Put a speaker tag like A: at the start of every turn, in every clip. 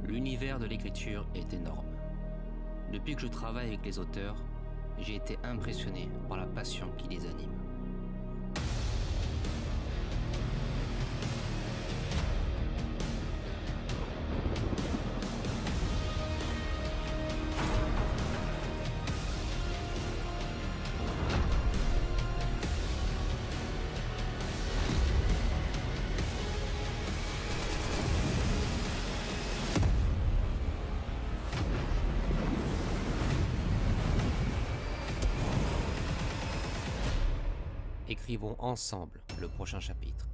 A: L'univers de l'écriture est énorme. Depuis que je travaille avec les auteurs, j'ai été impressionné par la passion qui les anime. Écrivons ensemble le prochain chapitre.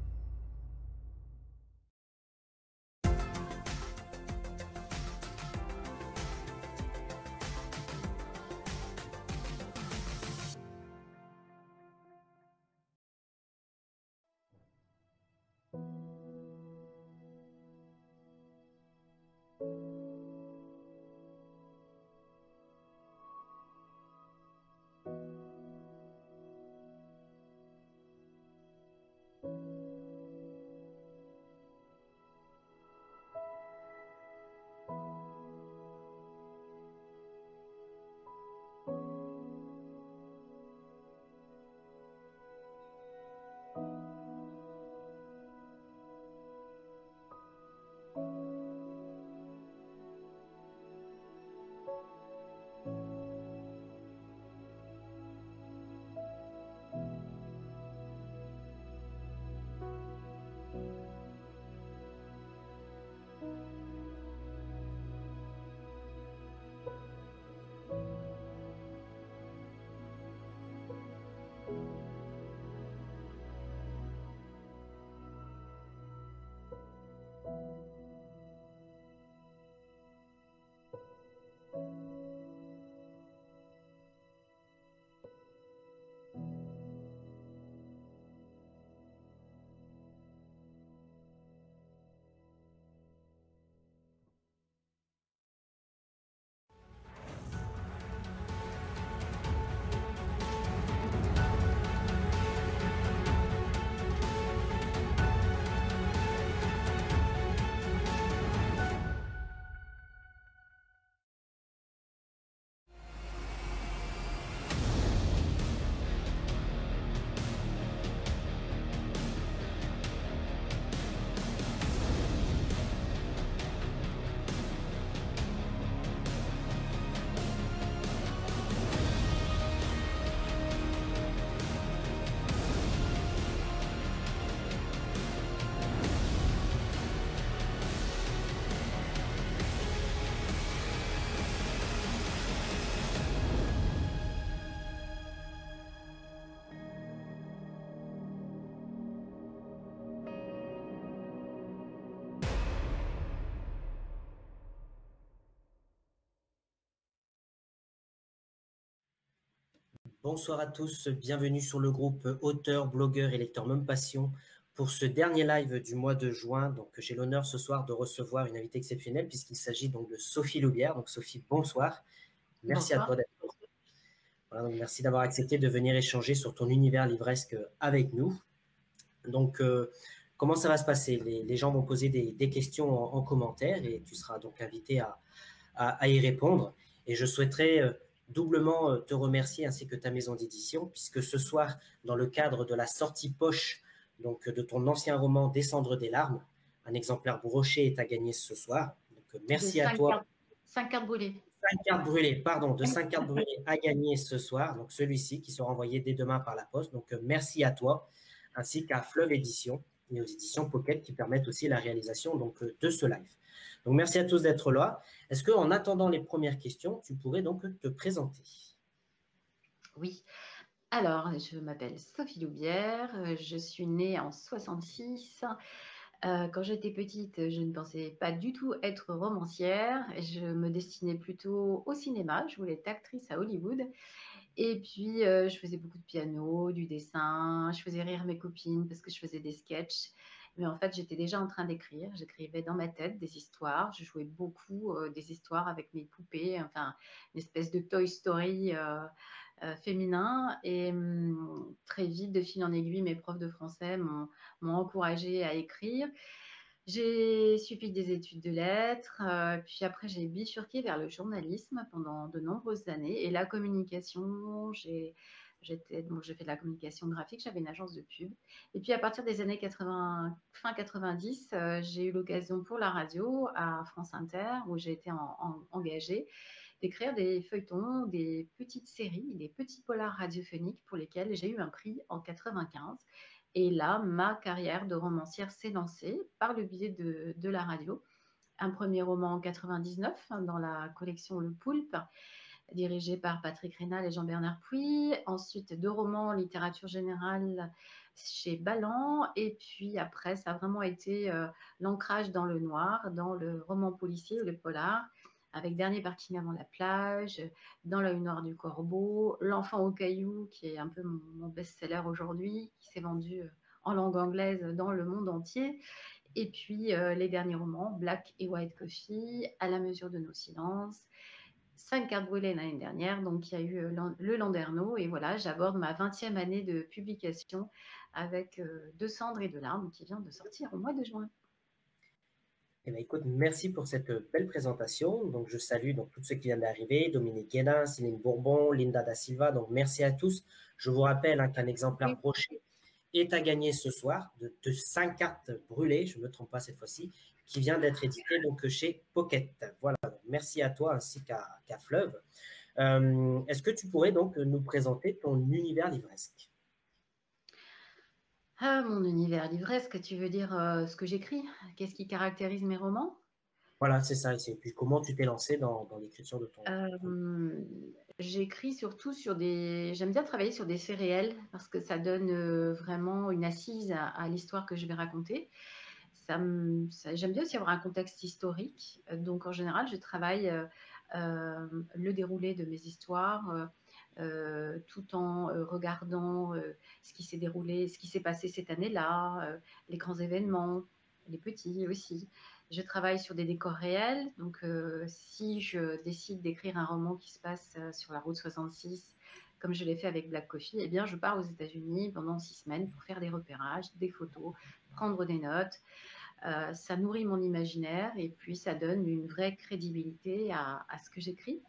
B: Bonsoir à tous, bienvenue sur le groupe auteurs, blogueurs et lecteurs Même Passion pour ce dernier live du mois de juin. Donc j'ai l'honneur ce soir de recevoir une invitée exceptionnelle puisqu'il s'agit donc de Sophie Loubière. Donc Sophie, bonsoir. Merci
C: bonsoir.
B: À toi d'être là. Voilà, donc merci d'avoir accepté de venir échanger sur ton univers livresque avec nous. Donc comment ça va se passer? Les gens vont poser des questions en commentaire et tu seras donc invité à y répondre. Et je souhaiterais doublement te remercier ainsi que ta maison d'édition, puisque ce soir, dans le cadre de la sortie poche donc, de ton ancien roman Descendre des larmes, un exemplaire broché est à gagner ce soir. Donc,
C: De
B: merci à
C: 5
B: toi.
C: cartes, 5 cartes brûlées.
B: 5 cartes brûlées, pardon, de 5 cartes brûlées à gagner ce soir, donc celui-ci qui sera envoyé dès demain par la poste. Donc, merci à toi, ainsi qu'à Fleuve Édition et aux éditions Pocket qui permettent aussi la réalisation donc, de ce live. Donc, merci à tous d'être là. Est-ce qu'en attendant les premières questions, tu pourrais donc te présenter?
C: Oui. Alors, je m'appelle Sophie Loubière, je suis née en 66. Quand j'étais petite, je ne pensais pas du tout être romancière. Je me destinais plutôt au cinéma. Je voulais être actrice à Hollywood. Et puis, je faisais beaucoup de piano, du dessin. Je faisais rire mes copines parce que je faisais des sketchs. Mais en fait, j'étais déjà en train d'écrire. J'écrivais dans ma tête des histoires. Je jouais beaucoup des histoires avec mes poupées, enfin, une espèce de Toy Story féminin. Et très vite, de fil en aiguille, mes profs de français m'ont encouragée à écrire. J'ai suivi des études de lettres, puis après j'ai bifurqué vers le journalisme pendant de nombreuses années et la communication. J'ai fait de la communication graphique, j'avais une agence de pub. Et puis à partir des années 80, fin 90, j'ai eu l'occasion pour la radio à France Inter, où j'ai été engagée, d'écrire des feuilletons, des petites séries, des petits polars radiophoniques pour lesquels j'ai eu un prix en 95. Et là, ma carrière de romancière s'est lancée par le biais de la radio. Un premier roman en 99 dans la collection Le Poulpe, dirigé par Patrick Rénal et Jean-Bernard Puy. Ensuite, 2 romans en littérature générale chez Balland. Et puis après, ça a vraiment été l'ancrage dans le noir, dans le roman policier ou le polar, avec Dernier parking avant la plage, Dans l'œil noir du corbeau, L'enfant au caillou, qui est un peu mon best-seller aujourd'hui, qui s'est vendu en langue anglaise dans le monde entier. Et puis les derniers romans, Black et White Coffee, À la mesure de nos silences, 5 cartes brûlées l'année dernière, donc il y a eu le Landerneau, et voilà, j'aborde ma 20e année de publication avec De cendres et de larmes, qui vient de sortir au mois de juin.
B: Eh bien, écoute, merci pour cette belle présentation. Donc, je salue donc, tous ceux qui viennent d'arriver, Dominique Guénin, Céline Bourbon, Linda Da Silva. Donc, merci à tous. Je vous rappelle hein, qu'un exemplaire broché est à gagner ce soir de 5 cartes brûlées, je ne me trompe pas cette fois-ci, qui vient d'être édité donc, chez Pocket. Voilà, donc, merci à toi ainsi qu'à Fleuve. Est-ce que tu pourrais donc nous présenter ton univers livresque?
C: Ah, mon univers livresque, tu veux dire ce que j'écris? Qu'est-ce qui caractérise mes romans?
B: Voilà, c'est ça. Et puis comment tu t'es lancé dans l'écriture de ton...
C: J'écris surtout sur des... J'aime bien travailler sur des faits réels parce que ça donne vraiment une assise à l'histoire que je vais raconter. J'aime bien aussi avoir un contexte historique. Donc, en général, je travaille le déroulé de mes histoires tout en regardant ce qui s'est déroulé, ce qui s'est passé cette année-là, les grands événements, les petits aussi. Je travaille sur des décors réels. Donc, si je décide d'écrire un roman qui se passe sur la route 66, comme je l'ai fait avec Black Coffee, eh bien, je pars aux États-Unis pendant 6 semaines pour faire des repérages, des photos, prendre des notes. Ça nourrit mon imaginaire et puis ça donne une vraie crédibilité à ce que j'écris.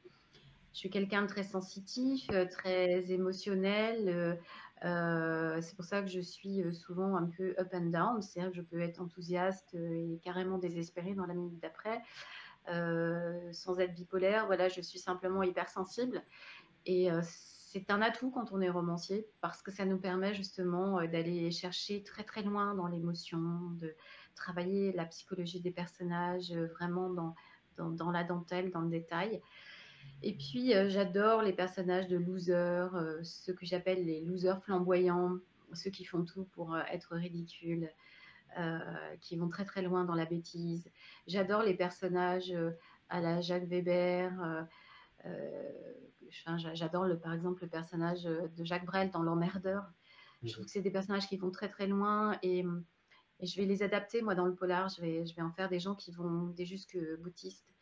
C: Je suis quelqu'un de très sensitif, très émotionnel. C'est pour ça que je suis souvent un peu up and down. C'est-à-dire que je peux être enthousiaste et carrément désespérée dans la minute d'après, sans être bipolaire. Voilà, je suis simplement hypersensible. Et c'est un atout quand on est romancier parce que ça nous permet justement d'aller chercher très très loin dans l'émotion, de travailler la psychologie des personnages vraiment dans la dentelle, dans le détail. Et puis, j'adore les personnages de losers, ceux que j'appelle les losers flamboyants, ceux qui font tout pour être ridicules, qui vont très très loin dans la bêtise. J'adore les personnages à la Jacques Weber. J'adore par exemple le personnage de Jacques Brel dans L'Emmerdeur. Je trouve que c'est des personnages qui vont très très loin et je vais les adapter moi dans le polar. Je vais en faire des gens qui vont des jusque boutistes.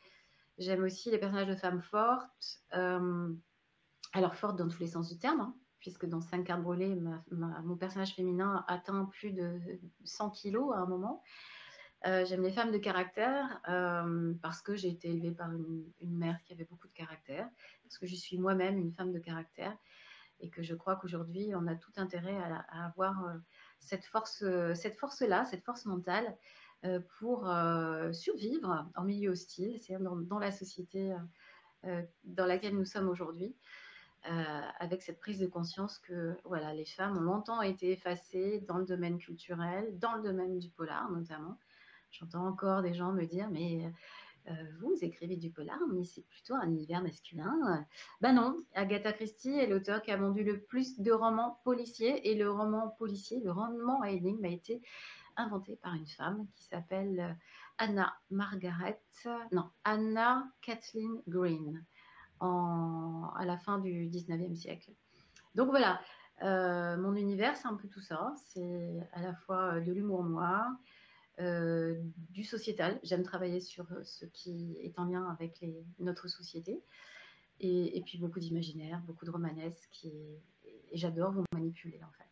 C: J'aime aussi les personnages de femmes fortes, alors fortes dans tous les sens du terme, hein, puisque dans 5 cartes brûlées, mon personnage féminin atteint plus de 100 kilos à un moment. J'aime les femmes de caractère parce que j'ai été élevée par une mère qui avait beaucoup de caractère, parce que je suis moi-même une femme de caractère et que je crois qu'aujourd'hui, on a tout intérêt à avoir cette force-là, cette force mentale pour survivre en milieu hostile, c'est-à-dire dans la société dans laquelle nous sommes aujourd'hui. Avec cette prise de conscience que voilà, les femmes ont longtemps été effacées dans le domaine culturel, dans le domaine du polar notamment. J'entends encore des gens me dire, mais vous écrivez du polar, mais c'est plutôt un univers masculin. Ben non, Agatha Christie est l'auteur qui a vendu le plus de romans policiers, et le roman policier, le roman à énigme, a été inventé par une femme qui s'appelle Anna Kathleen Green à la fin du 19e siècle. Donc voilà, mon univers, c'est un peu tout ça. C'est à la fois de l'humour noir, du sociétal. J'aime travailler sur ce qui est en lien avec notre société. Et puis beaucoup d'imaginaire, beaucoup de romanesque. Et j'adore vous manipuler, en fait.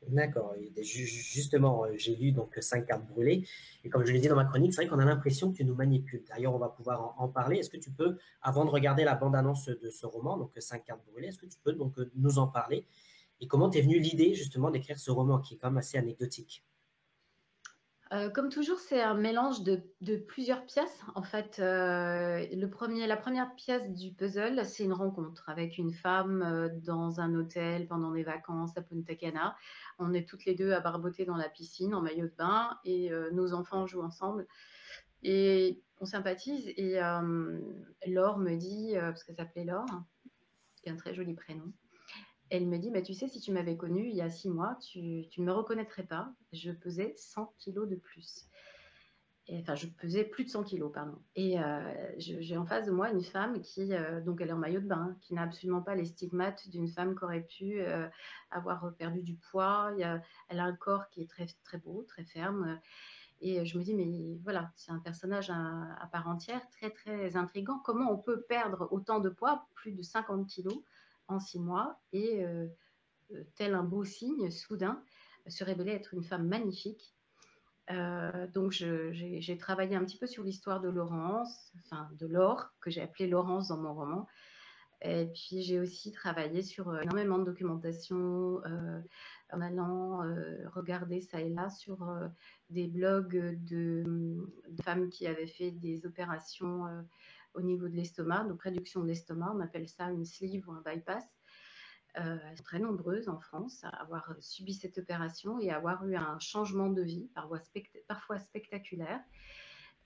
B: D'accord. Justement, j'ai lu donc 5 cartes brûlées. Et comme je l'ai dit dans ma chronique, c'est vrai qu'on a l'impression que tu nous manipules. D'ailleurs, on va pouvoir en parler. Est-ce que tu peux, avant de regarder la bande-annonce de ce roman, donc 5 cartes brûlées, est-ce que tu peux donc nous en parler? Et comment t'es venue l'idée justement d'écrire ce roman qui est quand même assez anecdotique?
C: Comme toujours, c'est un mélange de plusieurs pièces. En fait, la première pièce du puzzle, c'est une rencontre avec une femme dans un hôtel pendant des vacances à Punta Cana. On est toutes les deux à barboter dans la piscine en maillot de bain et nos enfants jouent ensemble. Et on sympathise et Laure me dit, parce qu'elle s'appelait Laure, qui est un très joli prénom, elle me dit, bah, tu sais, si tu m'avais connue il y a 6 mois, tu ne me reconnaîtrais pas. Je pesais 100 kilos de plus. Enfin, je pesais plus de 100 kilos, pardon. Et j'ai en face de moi une femme qui, donc elle est en maillot de bain, qui n'a absolument pas les stigmates d'une femme qui aurait pu avoir perdu du poids. Elle a un corps qui est très, très beau, très ferme. Et je me dis, mais voilà, c'est un personnage à part entière, très, très intriguant. Comment on peut perdre autant de poids, plus de 50 kilos en 6 mois, et tel un beau signe, soudain, se révéler être une femme magnifique. Donc j'ai travaillé un petit peu sur l'histoire de Laurence, enfin de Laure, que j'ai appelée Laurence dans mon roman. Et puis j'ai aussi travaillé sur énormément de documentation en allant regarder ça et là sur des blogs de femmes qui avaient fait des opérations au niveau de l'estomac, donc réduction de l'estomac, on appelle ça une sleeve ou un bypass. Elles sont très nombreuses en France à avoir subi cette opération et à avoir eu un changement de vie, parfois spectaculaire.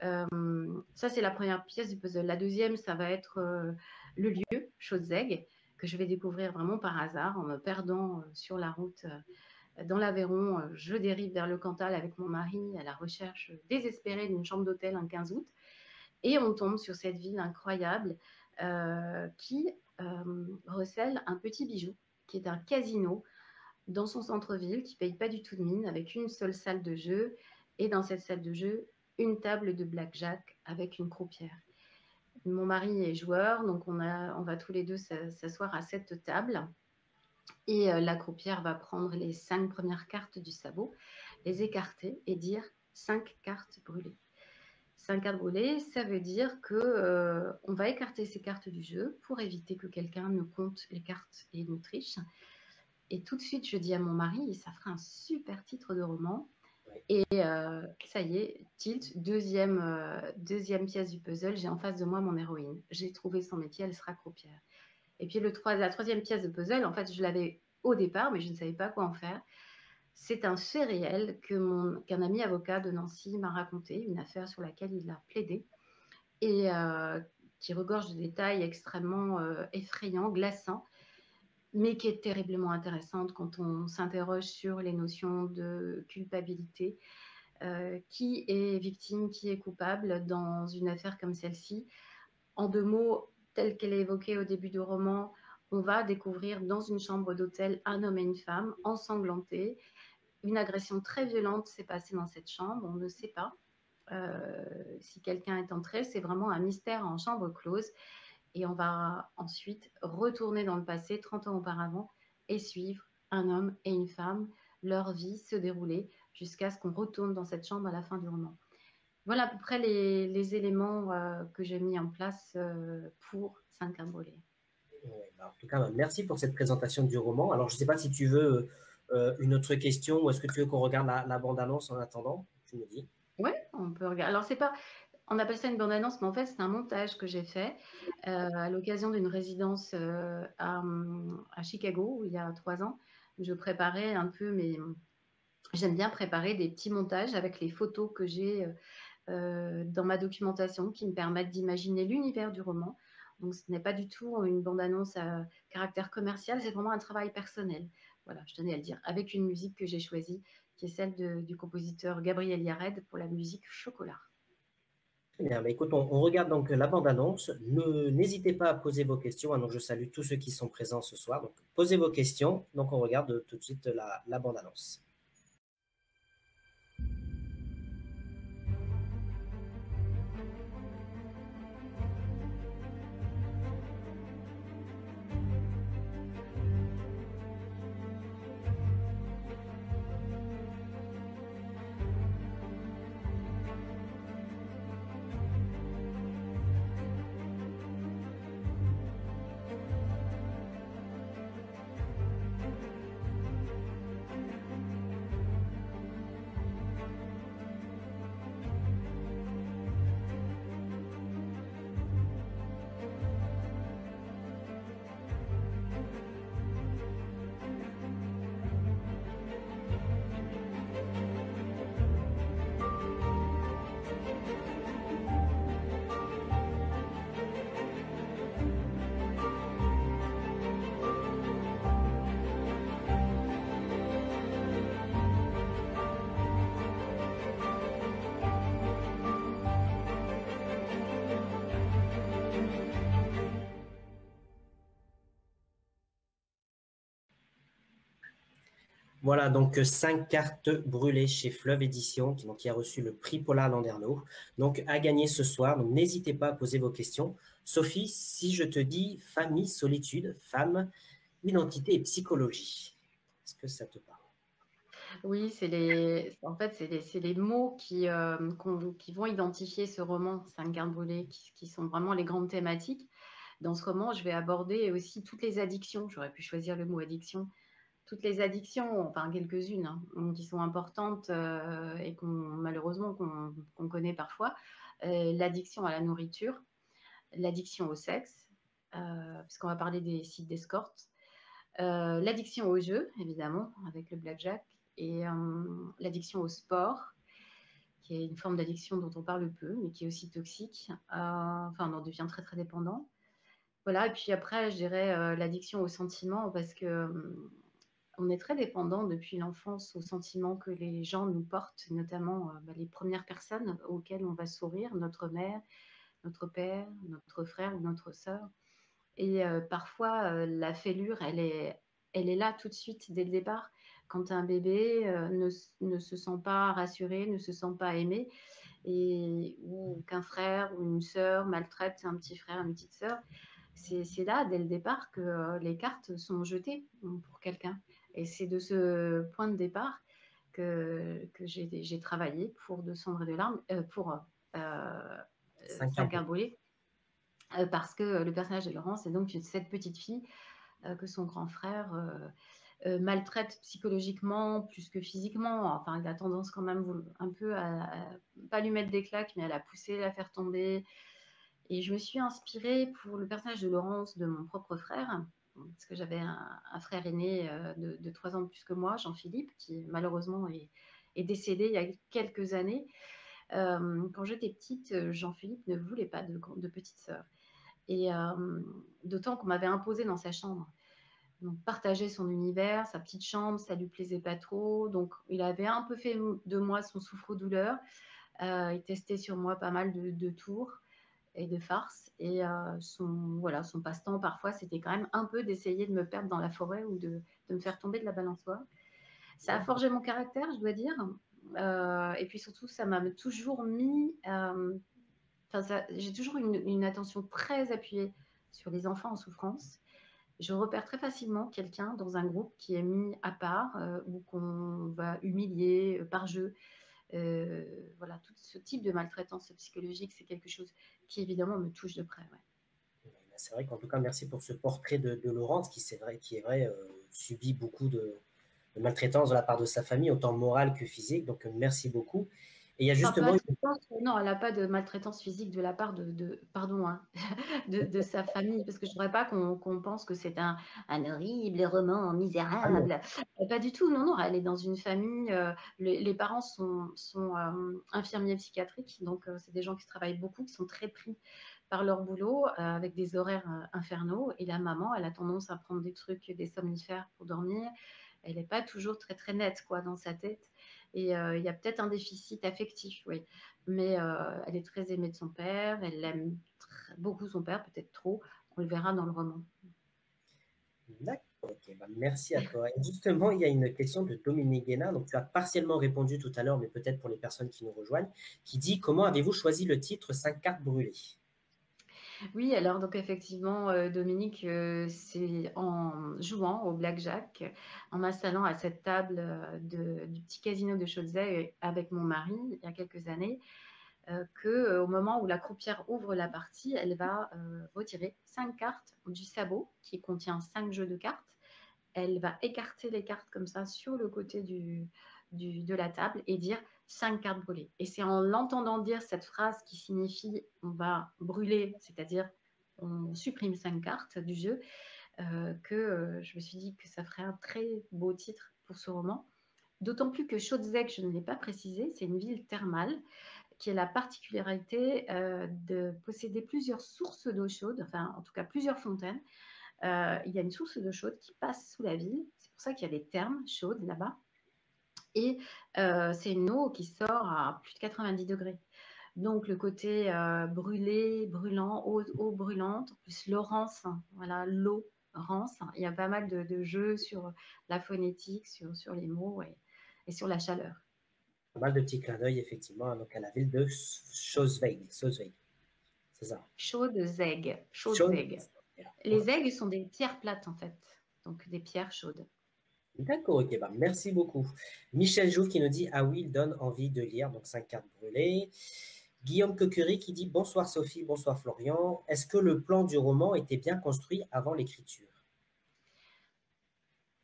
C: Ça, c'est la première pièce du puzzle. La deuxième, ça va être le lieu, Chaudzeg, que je vais découvrir vraiment par hasard en me perdant sur la route dans l'Aveyron. Je dérive vers le Cantal avec mon mari à la recherche désespérée d'une chambre d'hôtel un 15 août. Et on tombe sur cette ville incroyable qui recèle un petit bijou, qui est un casino dans son centre-ville, qui ne paye pas du tout de mine, avec une seule salle de jeu. Et dans cette salle de jeu, une table de blackjack avec une croupière. Mon mari est joueur, donc on va tous les deux s'asseoir à cette table. Et la croupière va prendre les 5 premières cartes du sabot, les écarter et dire 5 cartes brûlées. 5 cartes brûlées, ça veut dire que on va écarter ces cartes du jeu pour éviter que quelqu'un ne compte les cartes et nous triche. Et tout de suite, je dis à mon mari, ça fera un super titre de roman. Et ça y est, tilt, deuxième pièce du puzzle, j'ai en face de moi mon héroïne. J'ai trouvé son métier, elle sera croupière. Et puis la troisième pièce de puzzle, en fait, je l'avais au départ, mais je ne savais pas quoi en faire. C'est un fait réel qu'un ami avocat de Nancy m'a raconté, une affaire sur laquelle il a plaidé, et qui regorge de détails extrêmement effrayants, glaçants, mais qui est terriblement intéressante quand on s'interroge sur les notions de culpabilité. Qui est victime, qui est coupable dans une affaire comme celle-ci. En 2 mots, telle qu'elle est évoquée au début du roman, on va découvrir dans une chambre d'hôtel un homme et une femme ensanglantés. Une agression très violente s'est passée dans cette chambre, on ne sait pas si quelqu'un est entré, c'est vraiment un mystère en chambre close. Et on va ensuite retourner dans le passé, 30 ans auparavant, et suivre un homme et une femme, leur vie se dérouler jusqu'à ce qu'on retourne dans cette chambre à la fin du roman. Voilà à peu près les éléments que j'ai mis en place pour 5 cartes brûlées.
B: Ouais, bah, en tout cas, bah, merci pour cette présentation du roman. Alors, je ne sais pas si tu veux une autre question ou est-ce que tu veux qu'on regarde la bande-annonce en attendant? Tu me dis.
C: Ouais, on peut regarder. Alors, c'est pas, on appelle ça une bande-annonce, mais en fait, c'est un montage que j'ai fait à l'occasion d'une résidence à Chicago, il y a 3 ans. Je préparais un peu J'aime bien préparer des petits montages avec les photos que j'ai dans ma documentation qui me permettent d'imaginer l'univers du roman. Donc, ce n'est pas du tout une bande-annonce à caractère commercial, c'est vraiment un travail personnel. Voilà, je tenais à le dire, avec une musique que j'ai choisie, qui est celle du compositeur Gabriel Yared pour la musique Chocolat.
B: Très bien, bah, écoute, on regarde donc la bande-annonce. N'hésitez pas à poser vos questions. Donc, je salue tous ceux qui sont présents ce soir. Donc, posez vos questions. Donc, on regarde tout de suite la bande-annonce. Voilà, donc 5 cartes brûlées chez Fleuve Édition, qui a reçu le prix Paula Landerneau. Donc, à gagner ce soir. Donc, n'hésitez pas à poser vos questions. Sophie, si je te dis famille, solitude, femme, identité et psychologie, est-ce que ça te parle?
C: Oui, en fait, c'est les mots qui vont identifier ce roman, 5 cartes brûlées, qui sont vraiment les grandes thématiques. Dans ce roman, je vais aborder aussi toutes les addictions. J'aurais pu choisir le mot addiction. Toutes les addictions, enfin quelques-unes, hein, qui sont importantes et malheureusement qu'on connaît parfois. L'addiction à la nourriture, l'addiction au sexe, puisqu'on va parler des sites d'escorte, l'addiction au jeu, évidemment, avec le blackjack, et l'addiction au sport, qui est une forme d'addiction dont on parle peu, mais qui est aussi toxique. Enfin, on en devient très, très dépendant. Voilà, et puis après, je dirais l'addiction aux sentiments, parce que on est très dépendant depuis l'enfance aux sentiments que les gens nous portent, notamment les premières personnes auxquelles on va sourire, notre mère, notre père, notre frère ou notre sœur. Et parfois, la fêlure, elle est là tout de suite, dès le départ. Quand un bébé ne se sent pas rassuré, ne se sent pas aimé, ou qu'un frère ou une sœur maltraite un petit frère, une petite sœur, c'est là, dès le départ, que les cartes sont jetées pour quelqu'un. Et c'est de ce point de départ que j'ai travaillé pour De cendres et de larmes, pour 5 cartes brûlées, parce que le personnage de Laurence est donc cette petite fille que son grand frère maltraite psychologiquement plus que physiquement. Enfin, il a tendance quand même un peu à pas lui mettre des claques, mais à la pousser, la faire tomber. Et je me suis inspirée pour le personnage de Laurence de mon propre frère, parce que j'avais un frère aîné de 3 ans de plus que moi, Jean-Philippe, qui malheureusement est décédé il y a quelques années. Quand j'étais petite, Jean-Philippe ne voulait pas de petite sœur. Et d'autant qu'on m'avait imposé dans sa chambre. Donc, partager son univers, sa petite chambre, ça lui plaisait pas trop. Donc, il avait un peu fait de moi son souffre-douleur. Il testait sur moi pas mal de tours et de farces. Et son passe-temps, parfois, c'était quand même un peu d'essayer de me perdre dans la forêt ou de me faire tomber de la balançoire. Ça a forgé mon caractère, je dois dire. Et puis surtout, ça m'a toujours mis... j'ai toujours une attention très appuyée sur les enfants en souffrance. Je repère très facilement quelqu'un dans un groupe qui est mis à part ou qu'on va humilier par jeu. Voilà, tout ce type de maltraitance psychologique, c'est quelque chose qui évidemment me touche de près. Ouais.
B: C'est vrai qu'en tout cas, merci pour ce portrait de Laurence qui est vrai, subit beaucoup de maltraitance de la part de sa famille, autant morale que physique. Donc, merci beaucoup. Et il y a justement...
C: Non, elle n'a pas de maltraitance physique de la part pardon, hein, de sa famille, parce que je ne voudrais pas qu'on pense que c'est un horrible roman misérable. Pas du tout, non, non, elle est dans une famille, les parents sont infirmiers psychiatriques, donc c'est des gens qui travaillent beaucoup, qui sont très pris par leur boulot, avec des horaires infernaux, et la maman, elle a tendance à prendre des trucs, des somnifères pour dormir. Elle n'est pas toujours très, très nette quoi, dans sa tête. Et il y a peut-être un déficit affectif, oui. Mais elle est très aimée de son père, elle aime beaucoup son père, peut-être trop. On le verra dans le roman.
B: D'accord, ok, merci à toi. Et justement, il y a une question de Dominique Guénin, donc tu as partiellement répondu tout à l'heure, mais peut-être pour les personnes qui nous rejoignent, qui dit « Comment avez-vous choisi le titre 5 cartes brûlées ?»
C: Oui, alors donc effectivement, Dominique, c'est en jouant au blackjack, en m'installant à cette table du petit casino de Chaudzay avec mon mari il y a quelques années, qu'au moment où la croupière ouvre la partie, elle va retirer 5 cartes du sabot qui contient 5 jeux de cartes. Elle va écarter les cartes comme ça sur le côté de la table et dire 5 cartes brûlées. Et c'est en l'entendant dire cette phrase qui signifie on va brûler, c'est-à-dire on supprime 5 cartes du jeu, que je me suis dit que ça ferait un très beau titre pour ce roman. D'autant plus que Chaudzec, je ne l'ai pas précisé, c'est une ville thermale qui a la particularité de posséder plusieurs sources d'eau chaude, enfin en tout cas plusieurs fontaines. Il y a une source d'eau chaude qui passe sous la ville, c'est pour ça qu'il y a des thermes chaudes là-bas. Et c'est une eau qui sort à plus de 90 degrés. Donc le côté brûlé, brûlant, eau brûlante, en plus l'eau rance, voilà, l'eau rance. Il y a pas mal de jeux sur la phonétique, sur les mots et sur la chaleur.
B: Pas mal de petits clins d'œil, effectivement, donc à la ville de Chaudzeg. C'est ça.
C: Chaudzeg. Les aigues sont des pierres plates, en fait, donc des pierres chaudes.
B: D'accord, ok, merci beaucoup. Michel Jouve qui nous dit « Ah oui, il donne envie de lire », donc 5 cartes brûlées. Guillaume Cocurie qui dit « Bonsoir Sophie, bonsoir Florian. Est-ce que le plan du roman était bien construit avant l'écriture ?»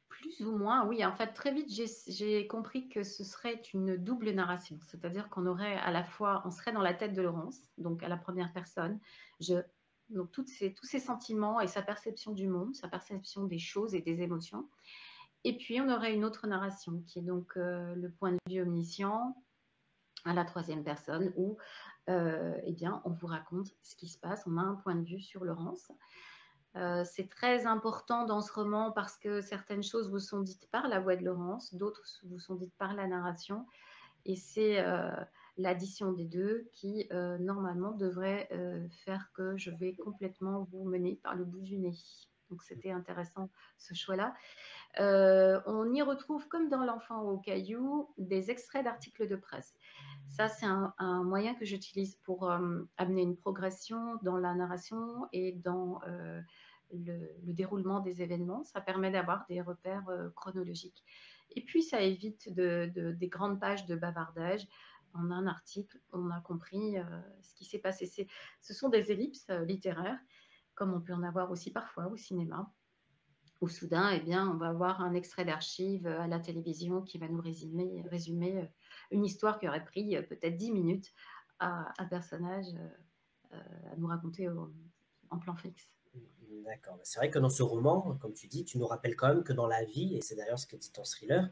C: Plus ou moins, oui. En fait, très vite, j'ai compris que ce serait une double narration. C'est-à-dire qu'on aurait à la fois, on serait dans la tête de Laurence, donc à la première personne. Donc tous ses sentiments et sa perception du monde, sa perception des choses et des émotions. Et puis, on aurait une autre narration qui est donc le point de vue omniscient à la troisième personne où eh bien, on vous raconte ce qui se passe. On a un point de vue sur Laurence. C'est très important dans ce roman parce que certaines choses vous sont dites par la voix de Laurence, d'autres vous sont dites par la narration. Et c'est l'addition des deux qui, normalement, devrait faire que je vais complètement vous mener par le bout du nez. Donc, c'était intéressant, ce choix-là. On y retrouve, comme dans L'Enfant au caillou, des extraits d'articles de presse. Ça, c'est un moyen que j'utilise pour amener une progression dans la narration et dans le déroulement des événements. Ça permet d'avoir des repères chronologiques. Et puis, ça évite des grandes pages de bavardage. En un article, on a compris ce qui s'est passé. Ce sont des ellipses littéraires, comme on peut en avoir aussi parfois au cinéma, où soudain, eh bien, on va avoir un extrait d'archives à la télévision qui va nous résumer une histoire qui aurait pris peut-être 10 minutes à un personnage à nous raconter en plan fixe.
B: D'accord. C'est vrai que dans ce roman, comme tu dis, tu nous rappelles quand même que dans la vie, et c'est d'ailleurs ce que dit ton thriller,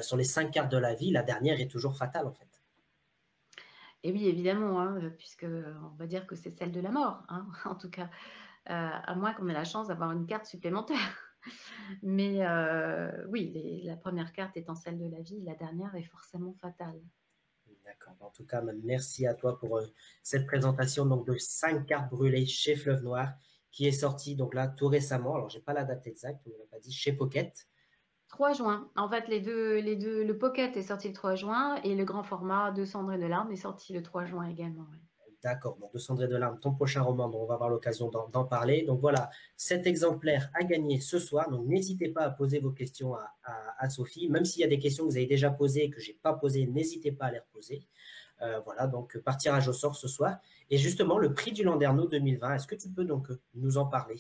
B: sur les 5 cartes de la vie, la dernière est toujours fatale en fait.
C: Et oui, évidemment, hein, puisque on va dire que c'est celle de la mort, hein, en tout cas, à moins qu'on ait la chance d'avoir une carte supplémentaire. Mais oui, la première carte étant celle de la vie, la dernière est forcément fatale.
B: D'accord. En tout cas, merci à toi pour cette présentation donc, de 5 cartes brûlées chez Fleuve Noir, qui est sortie donc là tout récemment. Alors, je n'ai pas la date exacte, on ne l'a pas dit, chez Pocket.
C: 3 juin. En fait, le Pocket est sorti le 3 juin et le grand format de Cendres et de larmes est sorti le 3 juin également. Ouais.
B: D'accord, bon, de Cendres et de larmes, ton prochain roman, donc on va avoir l'occasion d'en parler. Donc voilà, cet exemplaire a gagné ce soir. Donc n'hésitez pas à poser vos questions à Sophie. Même s'il y a des questions que vous avez déjà posées et que je n'ai pas posées, n'hésitez pas à les reposer. Voilà, donc par tirage au sort ce soir. Et justement, le prix du Landerneau 2020, est-ce que tu peux donc nous en parler?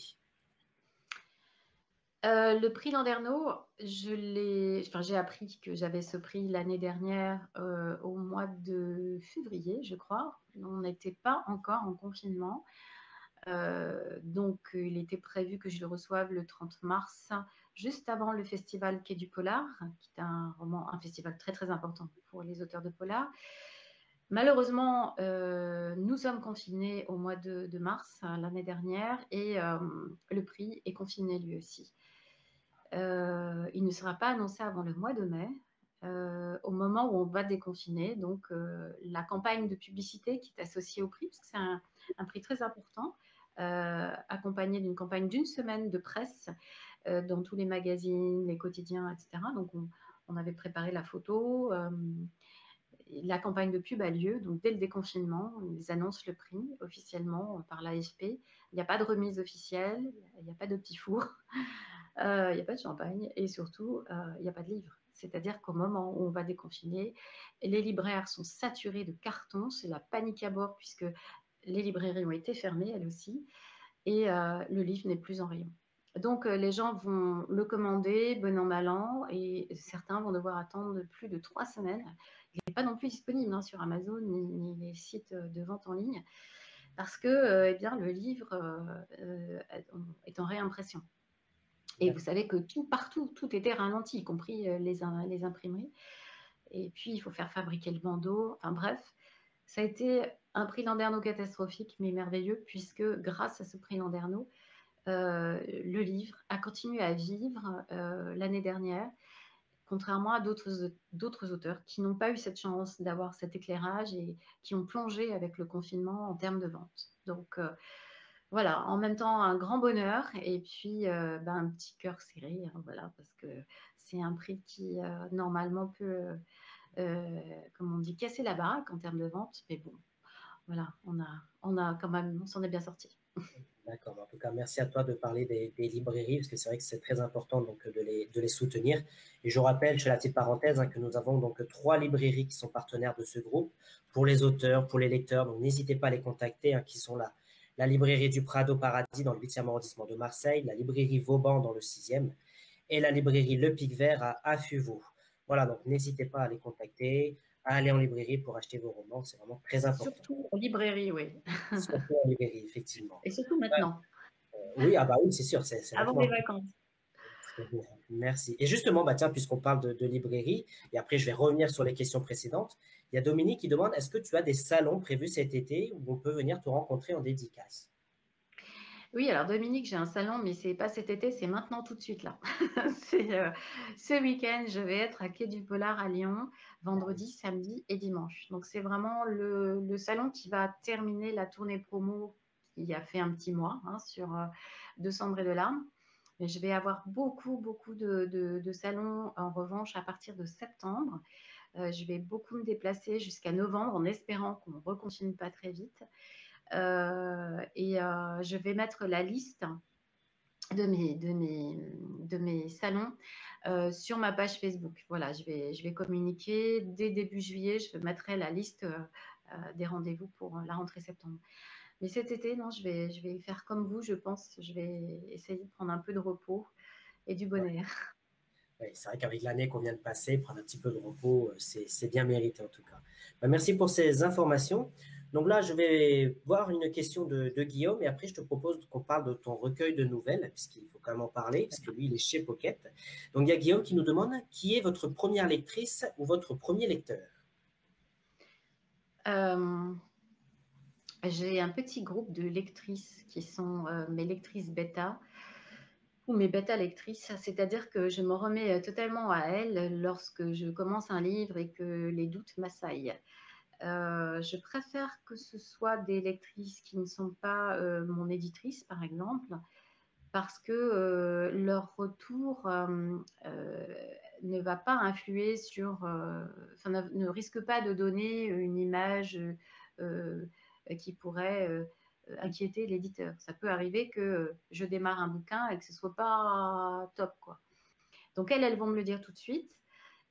C: Le prix Landerneau, j'ai appris que j'avais ce prix l'année dernière au mois de février, je crois. On n'était pas encore en confinement. Donc, il était prévu que je le reçoive le 30 mars, juste avant le festival Quai du Polar, qui est un festival très très important pour les auteurs de polar. Malheureusement, nous sommes confinés au mois de mars l'année dernière et le prix est confiné lui aussi. Il ne sera pas annoncé avant le mois de mai, au moment où on va déconfiner. Donc, la campagne de publicité qui est associée au prix, parce que c'est un prix très important, accompagné d'une campagne d'une semaine de presse dans tous les magazines, les quotidiens, etc. Donc, on avait préparé la photo. La campagne de pub a lieu, donc dès le déconfinement, ils annoncent le prix officiellement par l'AFP. Il n'y a pas de remise officielle, il n'y a pas de petit four. Il n'y a pas de champagne et surtout, il n'y a pas de livres. C'est-à-dire qu'au moment où on va déconfiner, les libraires sont saturés de cartons, c'est la panique à bord puisque les librairies ont été fermées, elles aussi, et le livre n'est plus en rayon. Donc, les gens vont le commander, bon an, mal an, et certains vont devoir attendre plus de 3 semaines. Il n'est pas non plus disponible sur Amazon ni les sites de vente en ligne parce que eh bien, le livre est en réimpression. Et vous savez que partout, tout était ralenti, y compris les imprimeries. Et puis, il faut faire fabriquer le bandeau. Enfin bref, ça a été un prix Landerneau catastrophique, mais merveilleux, puisque grâce à ce prix Landerneau, le livre a continué à vivre l'année dernière, contrairement à d'autres auteurs qui n'ont pas eu cette chance d'avoir cet éclairage et qui ont plongé avec le confinement en termes de vente. Donc, voilà, en même temps, un grand bonheur et puis un petit cœur serré, hein, voilà, parce que c'est un prix qui, normalement, peut, comme on dit, casser la baraque en termes de vente. Mais bon, voilà, on a quand même, on s'en est bien sorti.
B: D'accord, en tout cas, merci à toi de parler des librairies, parce que c'est vrai que c'est très important donc, de les soutenir. Et je rappelle, je fais la petite parenthèse, que nous avons donc 3 librairies qui sont partenaires de ce groupe, pour les auteurs, pour les lecteurs, donc n'hésitez pas à les contacter, qui sont là. La librairie du Prado Paradis dans le 8e arrondissement de Marseille, la librairie Vauban dans le 6e, et la librairie Le Pic Vert à Affuvaux. Voilà, donc n'hésitez pas à les contacter, à aller en librairie pour acheter vos romans, c'est vraiment très important.
C: Surtout en librairie, oui.
B: Surtout en librairie, effectivement.
C: Et surtout maintenant.
B: Oui, ah bah oui, c'est sûr.
C: Avant les vacances.
B: Merci. Et justement, tiens, puisqu'on parle de librairie, et après je vais revenir sur les questions précédentes, il y a Dominique qui demande, est-ce que tu as des salons prévus cet été où on peut venir te rencontrer en dédicace?
C: Oui, alors Dominique, j'ai un salon, mais c'est pas cet été, c'est maintenant tout de suite là. C'est ce week-end, je vais être à Quai du Polar à Lyon, vendredi, samedi et dimanche. Donc c'est vraiment le salon qui va terminer la tournée promo qui a fait un petit mois sur De Cendres et de Larmes. Mais je vais avoir beaucoup de salons en revanche à partir de septembre. Je vais beaucoup me déplacer jusqu'à novembre en espérant qu'on ne reconfine pas très vite. Je vais mettre la liste de mes salons sur ma page Facebook. Voilà, je vais communiquer dès début juillet. Je mettrai la liste des rendez-vous pour la rentrée septembre. Mais cet été, non, je vais faire comme vous, je pense. Je vais essayer de prendre un peu de repos et du bon air.
B: Oui, c'est vrai qu'avec l'année qu'on vient de passer, prendre un petit peu de repos, c'est bien mérité en tout cas. Merci pour ces informations. Donc là, je vais voir une question de Guillaume et après, je te propose qu'on parle de ton recueil de nouvelles, puisqu'il faut quand même en parler, parce que lui, il est chez Pocket. Donc, il y a Guillaume qui nous demande qui est votre première lectrice ou votre premier lecteur?
C: J'ai un petit groupe de lectrices qui sont mes lectrices bêta ou mes bêta lectrices, c'est-à-dire que je me remets totalement à elles lorsque je commence un livre et que les doutes m'assaillent. Je préfère que ce soit des lectrices qui ne sont pas mon éditrice, par exemple, parce que leur retour ne va pas influer sur, ne risque pas de donner une image qui pourrait inquiéter l'éditeur. Ça peut arriver que je démarre un bouquin et que ce ne soit pas top, quoi. Donc elles vont me le dire tout de suite.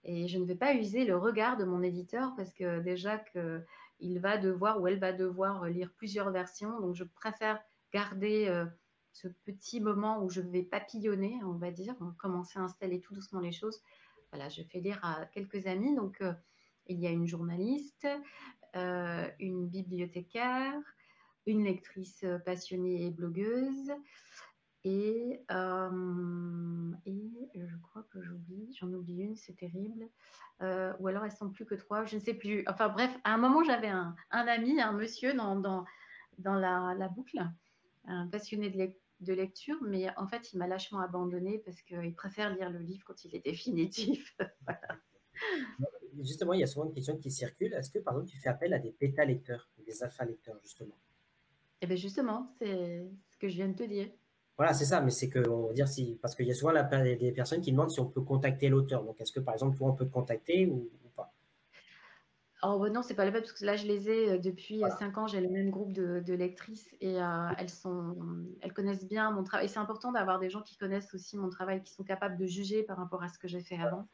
C: Et je ne vais pas user le regard de mon éditeur parce que déjà qu'il va devoir ou elle va devoir lire plusieurs versions. Donc, je préfère garder ce petit moment où je vais papillonner, on va dire, commencer à installer tout doucement les choses. Voilà, je fais lire à quelques amis. Donc, il y a une journaliste, une bibliothécaire, une lectrice passionnée et blogueuse. Et je crois que j'en oublie une, c'est terrible. Ou alors elles sont plus que 3, je ne sais plus. Enfin bref, à un moment, j'avais un ami, un monsieur dans la boucle, un passionné de lecture, mais en fait, il m'a lâchement abandonné parce qu'il préfère lire le livre quand il est définitif.
B: Justement, il y a souvent une question qui circule. Est-ce que, par exemple, tu fais appel à des bêta-lecteurs, des alpha-lecteurs, justement?
C: Et bien justement, c'est ce que je viens de te dire.
B: Voilà, c'est ça, mais c'est que, on va dire, si, parce qu'il y a souvent des personnes qui demandent si on peut contacter l'auteur. Donc, est-ce que, par exemple, toi, on peut te contacter ou pas?
C: Oh non, c'est pas la peine parce que là, je les ai depuis
B: Voilà.
C: 5 ans. J'ai le même groupe de lectrices et elles connaissent bien mon travail. Et c'est important d'avoir des gens qui connaissent aussi mon travail, qui sont capables de juger par rapport à ce que j'ai fait avant.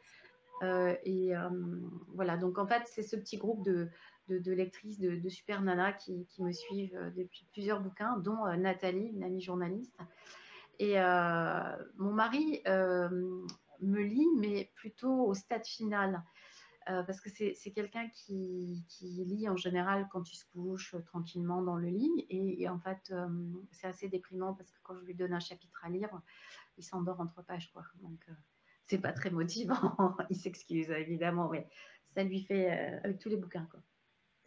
C: Voilà, donc en fait, c'est ce petit groupe de lectrices, de super nanas qui me suivent depuis plusieurs bouquins, dont Nathalie, une amie journaliste. Et mon mari me lit, mais plutôt au stade final. Parce que c'est quelqu'un qui lit en général quand il se couche tranquillement dans le lit. Et en fait, c'est assez déprimant parce que quand je lui donne un chapitre à lire, il s'endort entre pages, quoi. Donc, c'est pas très motivant. Il s'excuse, évidemment, mais ça lui fait avec tous les bouquins, quoi.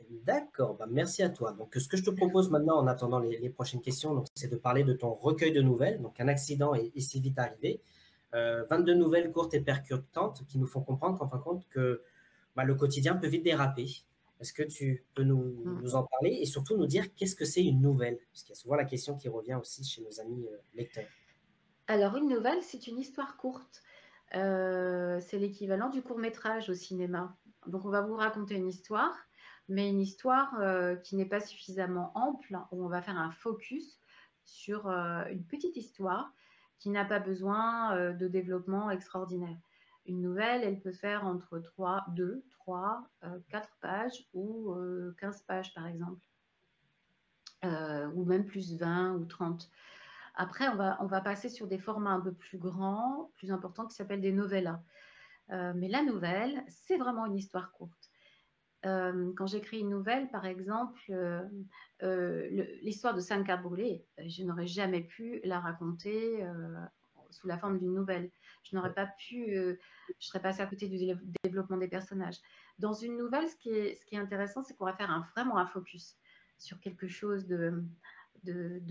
B: D'accord, bah merci à toi. Donc, ce que je te propose maintenant, en attendant les prochaines questions, donc, c'est de parler de ton recueil de nouvelles. Donc, un accident est si vite arrivé. 22 nouvelles courtes et percutantes qui nous font comprendre qu'en fin de compte, que bah, le quotidien peut vite déraper. Est-ce que tu peux nous en parler et surtout nous dire qu'est-ce que c'est une nouvelle? Parce qu'il y a souvent la question qui revient aussi chez nos amis lecteurs.
C: Alors, une nouvelle, c'est une histoire courte. C'est l'équivalent du court-métrage au cinéma. Donc, on va vous raconter une histoire, mais une histoire qui n'est pas suffisamment ample, où on va faire un focus sur une petite histoire qui n'a pas besoin de développement extraordinaire. Une nouvelle, elle peut faire entre 2, 3, 4 pages ou 15 pages, par exemple, ou même plus 20 ou 30. Après, on va passer sur des formats un peu plus grands, plus importants, qui s'appellent des novellas. Mais la nouvelle, c'est vraiment une histoire courte. Quand j'écris une nouvelle, par exemple, l'histoire de 5 cartes brûlées, je n'aurais jamais pu la raconter sous la forme d'une nouvelle. Je n'aurais pas pu, je serais passée à côté du développement des personnages. Dans une nouvelle, ce qui est intéressant, c'est qu'on va faire vraiment un focus sur quelque chose de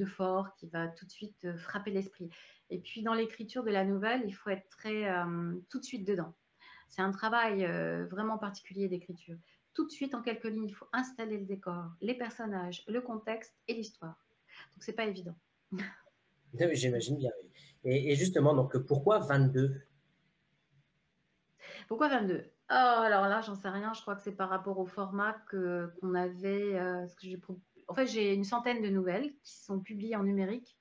C: fort qui va tout de suite frapper l'esprit. Et puis dans l'écriture de la nouvelle, il faut être tout de suite dedans. C'est un travail vraiment particulier d'écriture. Tout de suite, en quelques lignes, il faut installer le décor, les personnages, le contexte et l'histoire. Donc, c'est pas évident.
B: Oui, j'imagine bien. Oui. Et justement, donc pourquoi 22?
C: Pourquoi 22? Oh, alors là, j'en sais rien. Je crois que c'est par rapport au format qu'on avait. En fait, j'ai une centaine de nouvelles qui sont publiées en numérique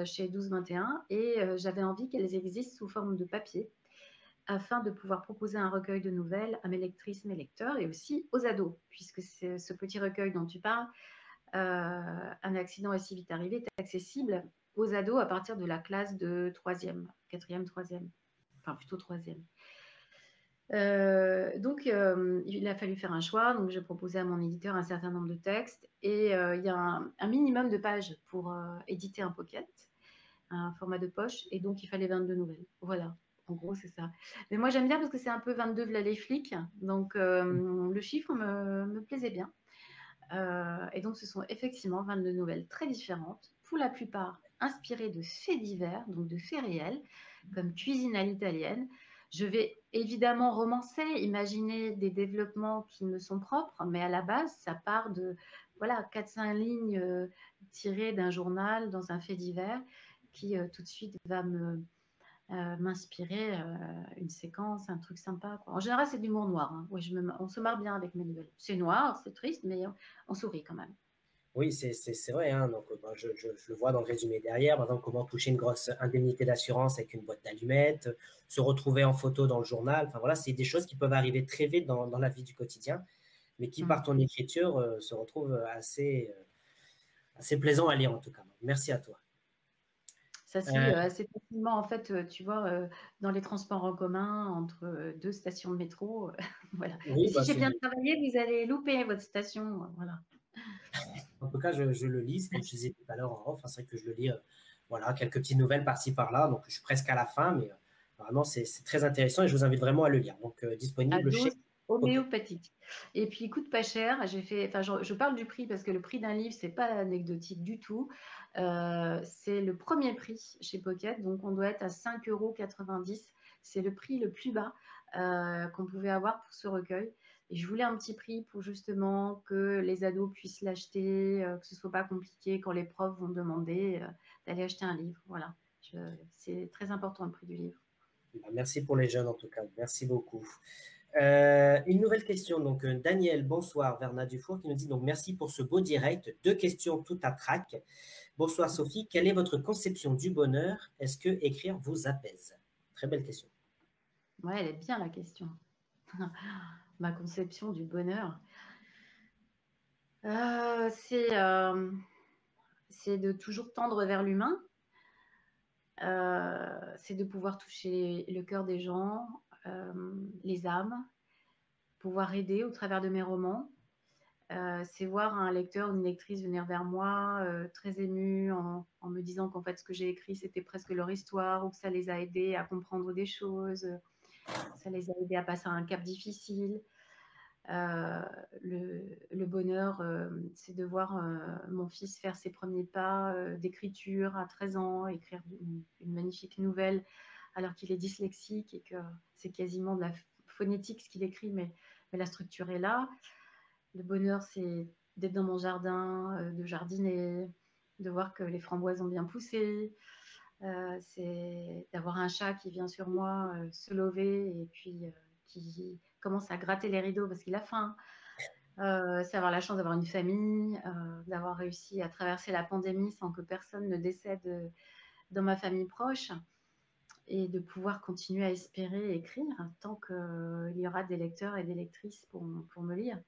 C: chez 1221 et j'avais envie qu'elles existent sous forme de papier afin de pouvoir proposer un recueil de nouvelles à mes lectrices, mes lecteurs et aussi aux ados, puisque ce petit recueil dont tu parles, Un accident est si vite arrivé, est accessible aux ados à partir de la classe de 3e, 4e, 3e, enfin plutôt 3e. Donc, il a fallu faire un choix. Donc, j'ai proposé à mon éditeur un certain nombre de textes et il y a un minimum de pages pour éditer un pocket, un format de poche. Et donc, il fallait 22 nouvelles. Voilà. En gros, c'est ça. Mais moi, j'aime bien parce que c'est un peu 22 v'là les flics. Donc, le chiffre me plaisait bien. Et donc, ce sont effectivement 22 nouvelles très différentes, pour la plupart inspirées de faits divers, donc de faits réels, comme cuisine à l'italienne. Je vais évidemment romancer, imaginer des développements qui me sont propres, mais à la base, ça part de voilà, 4-5 lignes tirées d'un journal dans un fait divers qui tout de suite va m'inspirer une séquence, un truc sympa, quoi. En général, c'est de l'humour noir. Hein. Ouais, on se marre bien avec mes nouvelles. C'est noir, c'est triste, mais on sourit quand même.
B: Oui, c'est vrai, hein. Donc, ben, je le vois dans le résumé derrière. Par exemple, comment toucher une grosse indemnité d'assurance avec une boîte d'allumettes, se retrouver en photo dans le journal. Enfin, voilà, c'est des choses qui peuvent arriver très vite dans la vie du quotidien, mais qui, par
C: Mm.
B: ton écriture, se retrouvent assez plaisant à lire, en tout cas. Merci à toi.
C: Ça se lit
B: Euh,
C: assez facilement, en fait, tu vois, dans les transports en commun, entre deux stations de métro. Voilà. Mais
B: oui,
C: si
B: bah,
C: j'ai bien travaillé, vous allez louper votre station. Voilà.
B: en tout cas, je le lis, comme je disais tout à l'heure en off. Hein, c'est vrai que je le lis, voilà, quelques petites nouvelles par-ci par-là. Donc, je suis presque à la fin, mais vraiment, c'est très intéressant et je vous invite vraiment à le lire. Donc,
C: À
B: disponible chez
C: dose
B: Pocket.
C: homéopathique. Et puis, il coûte pas cher. Enfin, je parle du prix parce que le prix d'un livre, c'est pas anecdotique du tout. C'est le premier prix chez Pocket, donc on doit être à 5,90 €. C'est le prix le plus bas qu'on pouvait avoir pour ce recueil. Et je voulais un petit prix pour justement que les ados puissent l'acheter, que ce soit pas compliqué quand les profs vont demander d'aller acheter un livre. Voilà. C'est très important le prix du livre.
B: Merci pour les jeunes, en tout cas. Merci beaucoup. Une nouvelle question. Donc, Daniel, bonsoir. Verna Dufour qui nous dit donc merci pour ce beau direct. Deux questions tout à trac. Bonsoir Sophie. Quelle est votre conception du bonheur? Est-ce que écrire vous apaise? Très belle question.
C: Ouais, elle est bien la question. Ma conception du bonheur. Euh, c'est euh, c'est de toujours tendre vers l'humain, c'est de pouvoir toucher le cœur des gens, les âmes, pouvoir aider au travers de mes romans. C'est voir un lecteur ou une lectrice venir vers moi très ému en me disant qu'en fait ce que j'ai écrit c'était presque leur histoire ou que ça les a aidés à comprendre des choses, ça les a aidés à passer un cap difficile. Euh, le bonheur, c'est de voir mon fils faire ses premiers pas d'écriture à 13 ans, écrire une magnifique nouvelle alors qu'il est dyslexique et que c'est quasiment de la phonétique ce qu'il écrit, mais la structure est là. Le bonheur, c'est d'être dans mon jardin, de jardiner, de voir que les framboises ont bien poussé. C'est d'avoir un chat qui vient sur moi se lever et puis qui commence à gratter les rideaux parce qu'il a faim. C'est avoir la chance d'avoir une famille, d'avoir réussi à traverser la pandémie sans que personne ne décède dans ma famille proche et de pouvoir continuer à espérer écrire tant qu'il y aura des lecteurs et des lectrices pour me lire.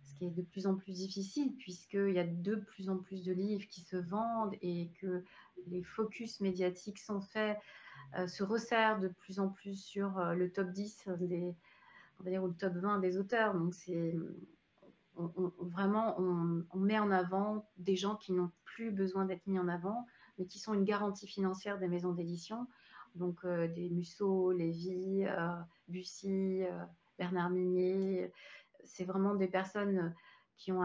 C: Ce qui est de plus en plus difficile puisqu'il y a de plus en plus de livres qui se vendent et que les focus médiatiques sont faits, se resserrent de plus en plus sur le top 10 on va dire, ou le top 20 des auteurs. Donc c'est vraiment, on met en avant des gens qui n'ont plus besoin d'être mis en avant, mais qui sont une garantie financière des maisons d'édition. Donc des Musso, Lévy, Bussy, Bernard Minier. C'est vraiment des personnes qui ont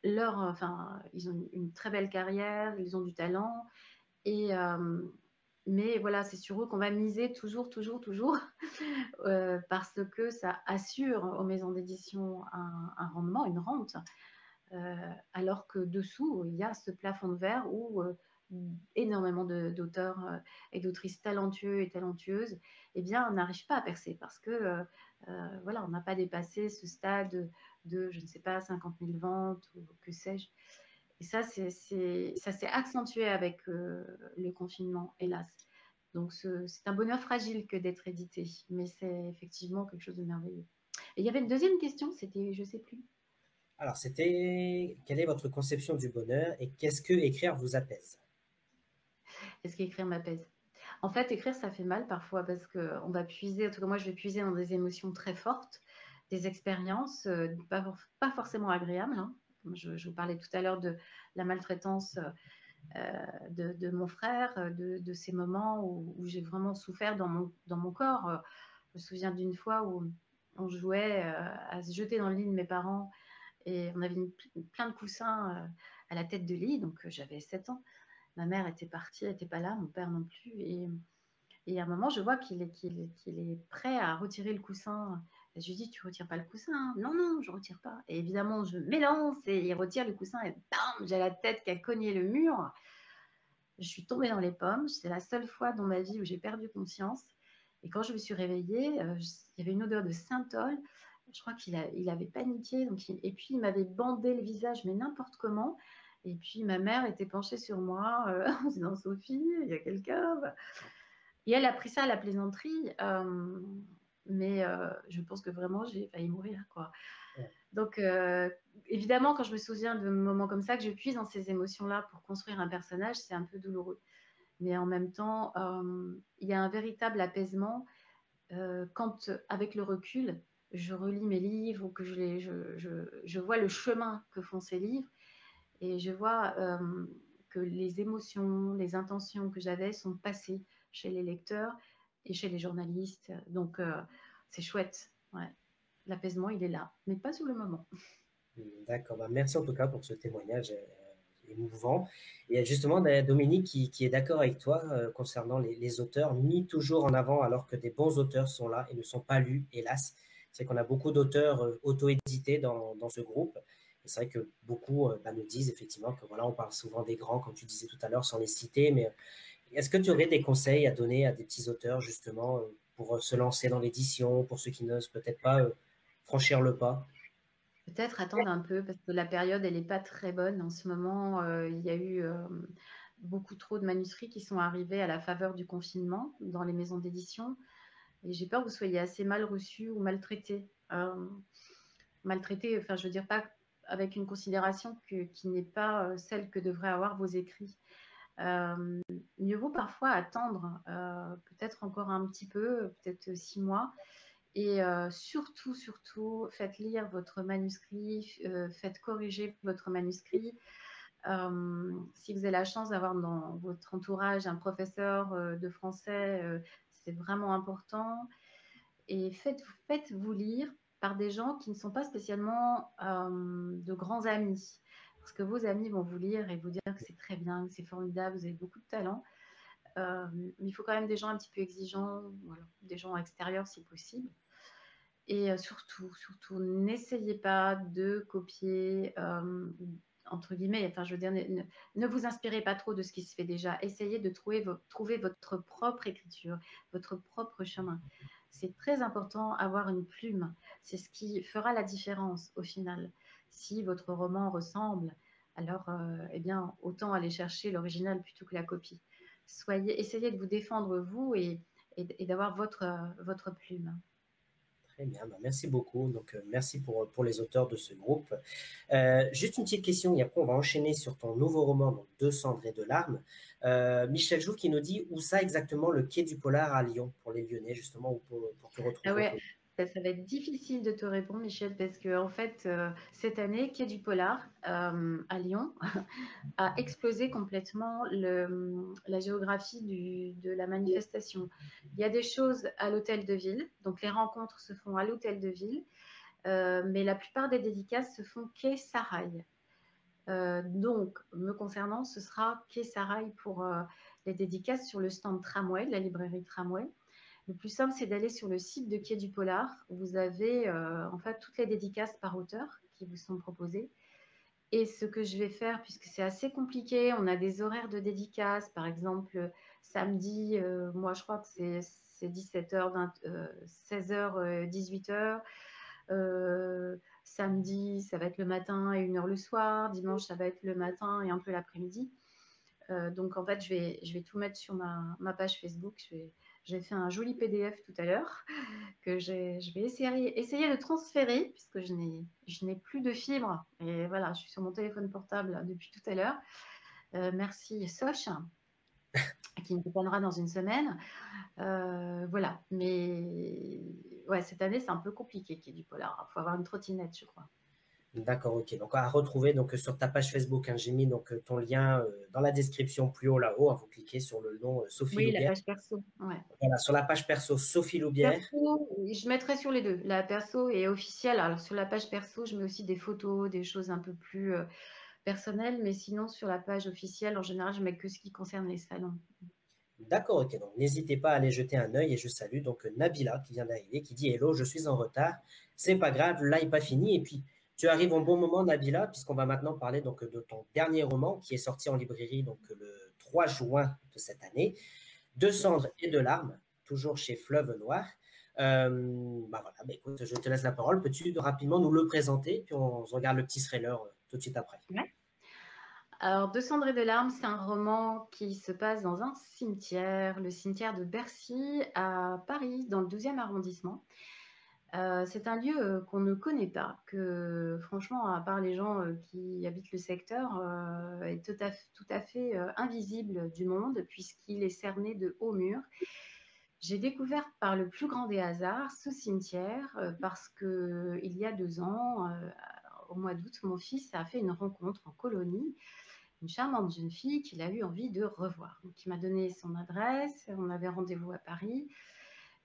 C: enfin, ils ont une très belle carrière, ils ont du talent. Et, mais voilà, c'est sur eux qu'on va miser toujours, toujours, toujours, parce que ça assure aux maisons d'édition un rendement, une rente, alors que dessous, il y a ce plafond de verre où énormément d'auteurs et d'autrices talentueux et talentueuses, eh bien, n'arrivent pas à percer parce que voilà, on n'a pas dépassé ce stade de, je ne sais pas, 50 000 ventes ou que sais-je. Et ça, ça s'est accentué avec le confinement, hélas. Donc, c'est un bonheur fragile que d'être édité, mais c'est effectivement quelque chose de merveilleux. Et il y avait une deuxième question, c'était, je ne sais plus.
B: Alors, c'était quelle est votre conception du bonheur et qu'est-ce que écrire vous apaise?
C: Est-ce qu'écrire m'apaise? En fait, écrire, ça fait mal parfois parce qu'on va puiser, en tout cas moi, je vais puiser dans des émotions très fortes, des expériences pas forcément agréables. Hein. Je vous parlais tout à l'heure de la maltraitance de mon frère, de ces moments où j'ai vraiment souffert dans mon corps. Je me souviens d'une fois où on jouait à se jeter dans le lit de mes parents et on avait plein de coussins à la tête de lit, donc j'avais 7 ans. Ma mère était partie, elle n'était pas là, mon père non plus. Et à un moment, je vois qu'il est prêt à retirer le coussin. Et je lui dis, tu retires pas le coussin? Non, non, je retire pas. Et évidemment, je m'élance et il retire le coussin et bam, j'ai la tête qui a cogné le mur. Je suis tombée dans les pommes. C'est la seule fois dans ma vie où j'ai perdu conscience. Et quand je me suis réveillée, il y avait une odeur de synthol. je crois il avait paniqué. Donc et puis, il m'avait bandé le visage, mais n'importe comment. Et puis, ma mère était penchée sur moi en disant, Sophie, il y a quelqu'un. Et elle a pris ça à la plaisanterie. Mais je pense que vraiment, j'ai failli mourir, quoi. Donc, évidemment, quand je me souviens de moments comme ça, que je puise dans ces émotions-là pour construire un personnage, c'est un peu douloureux. Mais en même temps, il y a un véritable apaisement quand, avec le recul, je relis mes livres ou que je vois le chemin que font ces livres et je vois que les émotions, les intentions que j'avais sont passées chez les lecteurs et chez les journalistes. Donc, c'est chouette. Ouais. L'apaisement, il est là, mais pas sur le moment.
B: D'accord, bah, merci en tout cas pour ce témoignage émouvant. Et justement, Dominique, qui est d'accord avec toi concernant les auteurs mis toujours en avant alors que des bons auteurs sont là et ne sont pas lus, hélas. C'est qu'on a beaucoup d'auteurs auto-édités dans ce groupe. Et c'est vrai que beaucoup nous disent effectivement que voilà, on parle souvent des grands, comme tu disais tout à l'heure, sans les citer, mais est-ce que tu aurais des conseils à donner à des petits auteurs justement pour se lancer dans l'édition, pour ceux qui n'osent peut-être pas franchir le pas?
C: Peut-être attendre un peu parce que la période, elle n'est pas très bonne. En ce moment, il y a eu beaucoup trop de manuscrits qui sont arrivés à la faveur du confinement dans les maisons d'édition. Et j'ai peur que vous soyez assez mal reçus ou maltraités. Maltraités, enfin, je veux dire, pas avec une considération qui n'est pas celle que devraient avoir vos écrits. Mieux vaut parfois attendre, peut-être encore un petit peu, peut-être 6 mois. Et surtout, faites lire votre manuscrit, faites corriger votre manuscrit. Si vous avez la chance d'avoir dans votre entourage un professeur de français, c'est vraiment important. Et faites-vous lire par des gens qui ne sont pas spécialement de grands amis. Parce que vos amis vont vous lire et vous dire que c'est très bien, que c'est formidable, vous avez beaucoup de talent. Mais il faut quand même des gens un petit peu exigeants, voilà, des gens extérieurs si possible. Et surtout, n'essayez pas de copier, entre guillemets, enfin, je veux dire, ne vous inspirez pas trop de ce qui se fait déjà. Essayez de trouver votre propre écriture, votre propre chemin. C'est très important avoir une plume. C'est ce qui fera la différence au final. Si votre roman ressemble, alors, eh bien, autant aller chercher l'original plutôt que la copie. Essayez de vous défendre vous et d'avoir votre plume.
B: Très bien, bah, merci beaucoup. Donc, merci pour les auteurs de ce groupe. Juste une petite question, et après on va enchaîner sur ton nouveau roman, donc Deux cendres et de larmes. Michel Jouve qui nous dit où ça exactement le quai du Polar à Lyon, pour les Lyonnais justement, ou pour te
C: Ah
B: retrouver.
C: ouais, ça va être difficile de te répondre, Michel, parce que en fait, cette année, Quai du Polar à Lyon a explosé complètement la géographie de la manifestation. Il y a des choses à l'hôtel de ville, donc les rencontres se font à l'hôtel de ville, mais la plupart des dédicaces se font quai Sarail. Donc, me concernant, ce sera quai Sarail pour les dédicaces sur le stand Tramway, de la librairie Tramway. Le plus simple, c'est d'aller sur le site de Quai du Polar. Vous avez en fait toutes les dédicaces par auteur qui vous sont proposées. Et ce que je vais faire, puisque c'est assez compliqué, on a des horaires de dédicaces. Par exemple, samedi, moi je crois que c'est 17h, 16h, 18h. Samedi, ça va être le matin et 1h le soir. Dimanche, ça va être le matin et un peu l'après-midi. Donc en fait, je vais tout mettre sur ma page Facebook. J'ai fait un joli PDF tout à l'heure que je vais essayer de transférer puisque je n'ai plus de fibre. Et voilà, je suis sur mon téléphone portable depuis tout à l'heure. Merci Soch, qui me dépannera dans une semaine. Voilà, mais ouais, cette année, c'est un peu compliqué qu'il y ait du polar. Il faut avoir une trottinette, je crois.
B: D'accord, ok. Donc à retrouver donc sur ta page Facebook, hein, j'ai mis donc ton lien dans la description plus haut là-haut. Hein, vous cliquez sur le nom Sophie
C: Oui, la
B: Loubière.
C: page perso. Ouais.
B: Voilà, sur la page perso Sophie Loubière.
C: Perso, je mettrai sur les deux, la perso et officielle. Alors sur la page perso, je mets aussi des photos, des choses un peu plus personnelles, mais sinon sur la page officielle, en général, je mets que ce qui concerne les salons.
B: D'accord, ok. Donc n'hésitez pas à aller jeter un œil et je salue donc Nabila qui vient d'arriver, qui dit Hello, je suis en retard. C'est pas grave, là n'est pas fini. Et puis tu arrives au bon moment, Nabila, puisqu'on va maintenant parler donc de ton dernier roman qui est sorti en librairie donc le 3 juin de cette année, Deux cendres et de larmes, toujours chez Fleuve Noir. Voilà, écoute, je te laisse la parole. Peux-tu rapidement nous le présenter, puis on regarde le petit trailer tout de suite après.
C: Ouais. Alors, De cendres et de larmes, c'est un roman qui se passe dans un cimetière, le cimetière de Bercy à Paris, dans le 12e arrondissement. C'est un lieu qu'on ne connaît pas, que franchement, à part les gens qui habitent le secteur, est tout à fait invisible du monde, puisqu'il est cerné de hauts murs. J'ai découvert par le plus grand des hasards ce cimetière parce qu'il y a 2 ans, au mois d'août, mon fils a fait une rencontre en colonie, une charmante jeune fille qu'il a eu envie de revoir. Donc, il m'a donné son adresse, on avait rendez-vous à Paris.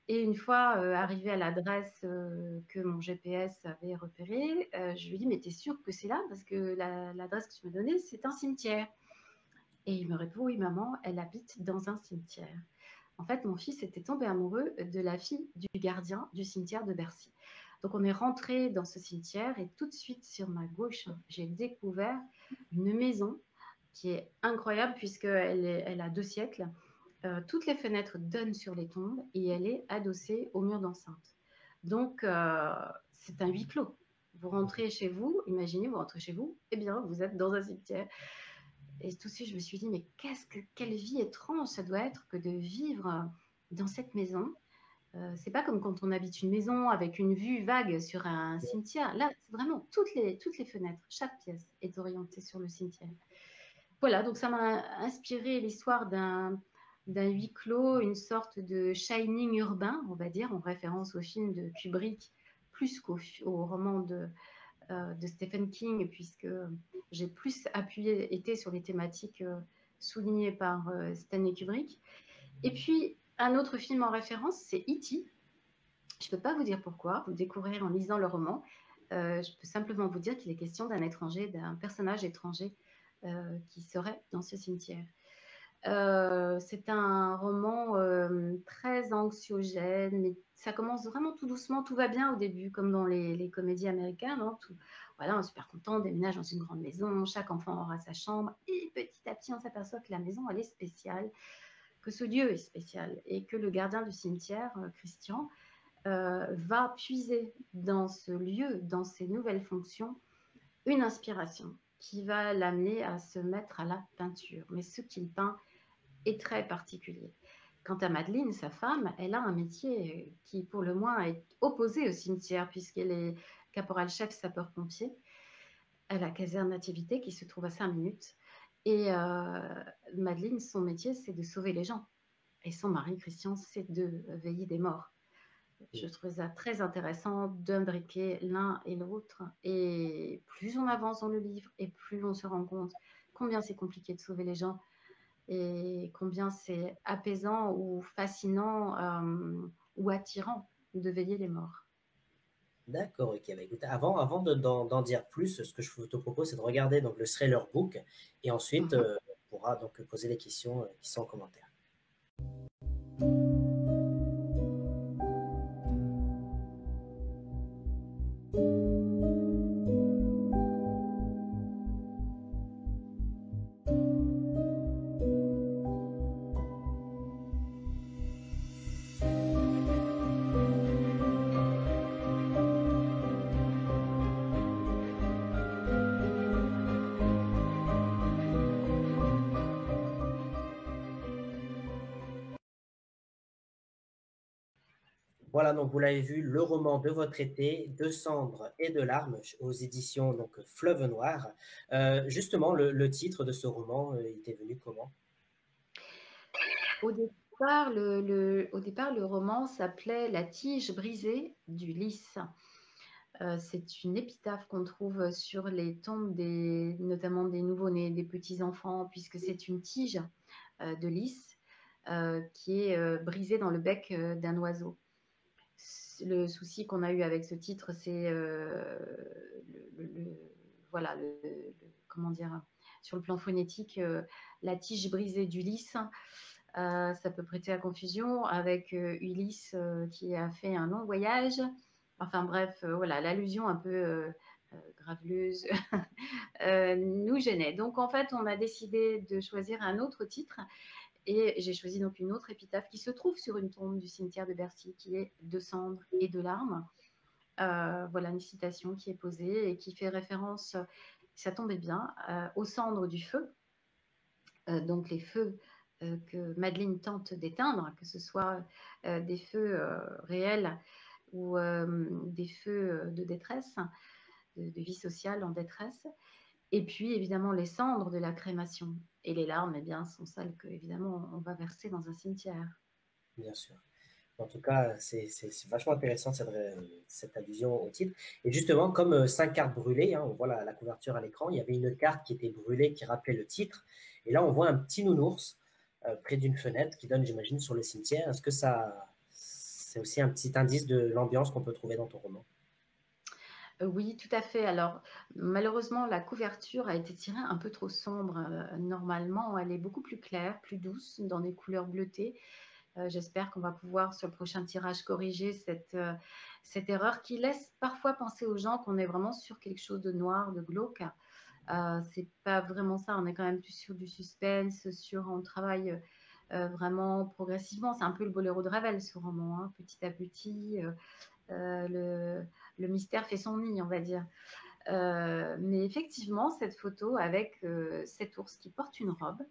C: Et une fois arrivé à l'adresse que mon GPS avait repérée, je lui ai dit, mais t'es sûre que c'est là? Parce que l'adresse que tu m'as donnée, c'est un cimetière. Et il me répond, oui, maman, elle habite dans un cimetière. En fait, mon fils était tombé amoureux de la fille du gardien du cimetière de Bercy. Donc, on est rentré dans ce cimetière et tout de suite, sur ma gauche, j'ai découvert une maison qui est incroyable puisqu'elle a 2 siècles. Toutes les fenêtres donnent sur les tombes et elle est adossée au mur d'enceinte. Donc, c'est un huis clos. Vous rentrez chez vous, imaginez, vous rentrez chez vous, eh bien, vous êtes dans un cimetière. Et tout de suite, je me suis dit, mais quelle vie étrange ça doit être que de vivre dans cette maison. C'est pas comme quand on habite une maison avec une vue vague sur un cimetière. Là, c'est vraiment toutes les fenêtres, chaque pièce est orientée sur le cimetière. Voilà, donc ça m'a inspiré l'histoire d'un huis clos, une sorte de Shining urbain, on va dire, en référence au film de Kubrick, plus qu'au roman de Stephen King, puisque j'ai plus été sur les thématiques soulignées par Stanley Kubrick. Et puis, un autre film en référence, c'est E.T. Je ne peux pas vous dire pourquoi, vous le découvrirez en lisant le roman. Je peux simplement vous dire qu'il est question d'un personnage étranger qui serait dans ce cimetière. C'est un roman très anxiogène, mais ça commence vraiment tout doucement, tout va bien au début, comme dans les comédies américaines. Hein, voilà, on est super content, on déménage dans une grande maison, chaque enfant aura sa chambre, et petit à petit, on s'aperçoit que la maison, elle est spéciale, que ce lieu est spécial, et que le gardien du cimetière, Christian, va puiser dans ce lieu, dans ses nouvelles fonctions, une inspiration qui va l'amener à se mettre à la peinture. Mais ce qu'il peint est très particulier. Quant à Madeleine, sa femme, elle a un métier qui, pour le moins, est opposé au cimetière, puisqu'elle est caporal-chef sapeur-pompier à la caserne Nativité, qui se trouve à 5 minutes. Et Madeleine, son métier, c'est de sauver les gens. Et son mari, Christian, c'est de veiller des morts. Je trouvais ça très intéressant d'imbriquer l'un et l'autre. Et plus on avance dans le livre, et plus on se rend compte combien c'est compliqué de sauver les gens, et combien c'est apaisant ou fascinant ou attirant de veiller les morts.
B: D'accord, ok. Écoute, avant d'en dire plus, ce que je te propose, c'est de regarder donc, le Thriller Book et ensuite on pourra donc poser les questions qui sont en commentaire. Voilà, donc vous l'avez vu, le roman de votre été, De cendres et de larmes, aux éditions donc Fleuve Noir. Justement, le titre de ce roman, il était venu comment?
C: Au départ, le roman s'appelait La tige brisée du lys. C'est une épitaphe qu'on trouve sur les tombes notamment des nouveau-nés, des petits-enfants, puisque c'est une tige de lys qui est brisée dans le bec d'un oiseau. Le souci qu'on a eu avec ce titre, c'est voilà, comment dire, sur le plan phonétique, la tige brisée d'Ulysse, ça peut prêter à confusion avec Ulysse qui a fait un long voyage. Enfin bref, voilà, l'allusion un peu graveleuse nous gênait. Donc en fait, on a décidé de choisir un autre titre Et j'ai choisi donc une autre épitaphe qui se trouve sur une tombe du cimetière de Bercy, qui est « De cendres et de larmes ». Voilà une citation qui est posée et qui fait référence, ça tombait bien, aux cendres du feu. Donc les feux que Madeleine tente d'éteindre, que ce soit des feux réels ou des feux de détresse, de vie sociale en détresse. Et puis évidemment les cendres de la crémation. Et les larmes, eh bien, sont celles que évidemment on va verser dans un cimetière.
B: Bien sûr. En tout cas, c'est vachement intéressant cette allusion au titre. Et justement, comme 5 cartes brûlées, hein, on voit la couverture à l'écran, il y avait une carte qui était brûlée qui rappelait le titre. Et là, on voit un petit nounours près d'une fenêtre qui donne, j'imagine, sur le cimetière. Est-ce que c'est aussi un petit indice de l'ambiance qu'on peut trouver dans ton roman?
C: Oui, tout à fait. Alors, malheureusement, la couverture a été tirée un peu trop sombre. Normalement, elle est beaucoup plus claire, plus douce, dans des couleurs bleutées. J'espère qu'on va pouvoir, sur le prochain tirage, corriger cette erreur qui laisse parfois penser aux gens qu'on est vraiment sur quelque chose de noir, de glauque. C'est pas vraiment ça. On est quand même plus sur du suspense, on travaille vraiment progressivement. C'est un peu le Boléro de Ravel, ce roman, hein. Petit à petit, le mystère fait son nid, on va dire. Mais effectivement, cette photo avec cet ours qui porte une robe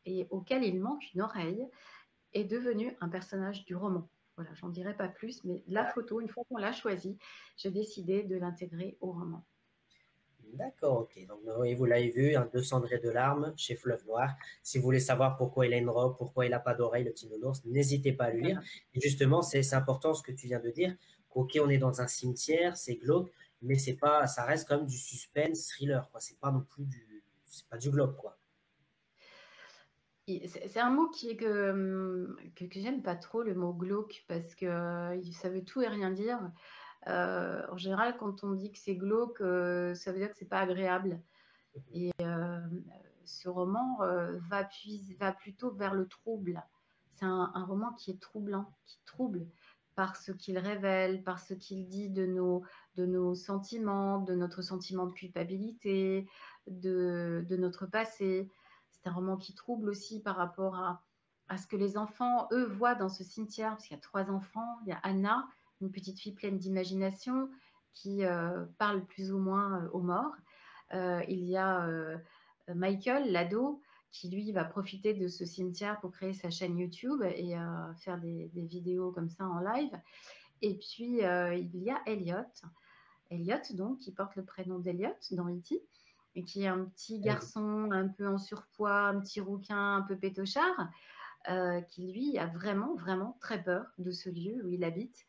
C: et auquel il manque une oreille est devenu un personnage du roman. Voilà, j'en dirai pas plus, mais la photo, une fois qu'on l'a choisie, j'ai décidé de l'intégrer au roman.
B: D'accord, ok. Donc, oui, vous l'avez vu, un 2 cendres et de larmes chez Fleuve Noir. Si vous voulez savoir pourquoi il a une robe, pourquoi il n'a pas d'oreille, le petit nounours, n'hésitez pas à le lire.
C: Voilà.
B: Et justement, c'est important ce que tu viens de dire, qu'ok, on est dans un cimetière, c'est glauque, mais c'est pas, ça reste comme du suspense, thriller, quoi. C'est pas non plus c'est pas du glauque, quoi.
C: C'est un mot que j'aime pas trop, le mot glauque, parce que ça veut tout et rien dire. En général, quand on dit que c'est glauque, ça veut dire que c'est pas agréable. Et ce roman va plutôt vers le trouble. C'est un roman qui est troublant, qui trouble par ce qu'il révèle, par ce qu'il dit de nos sentiments, de notre sentiment de culpabilité, de notre passé. C'est un roman qui trouble aussi par rapport à ce que les enfants, eux, voient dans ce cimetière, parce qu'il y a 3 enfants. Il y a Anna, une petite fille pleine d'imagination, qui parle plus ou moins aux morts. Il y a Michael, l'ado, qui lui va profiter de ce cimetière pour créer sa chaîne YouTube et faire des vidéos comme ça en live. Et puis il y a Elliot donc, qui porte le prénom d'Elliot dans E.T. et qui est un petit garçon un peu en surpoids, un petit rouquin un peu pétochard, qui lui a vraiment, vraiment très peur de ce lieu où il habite.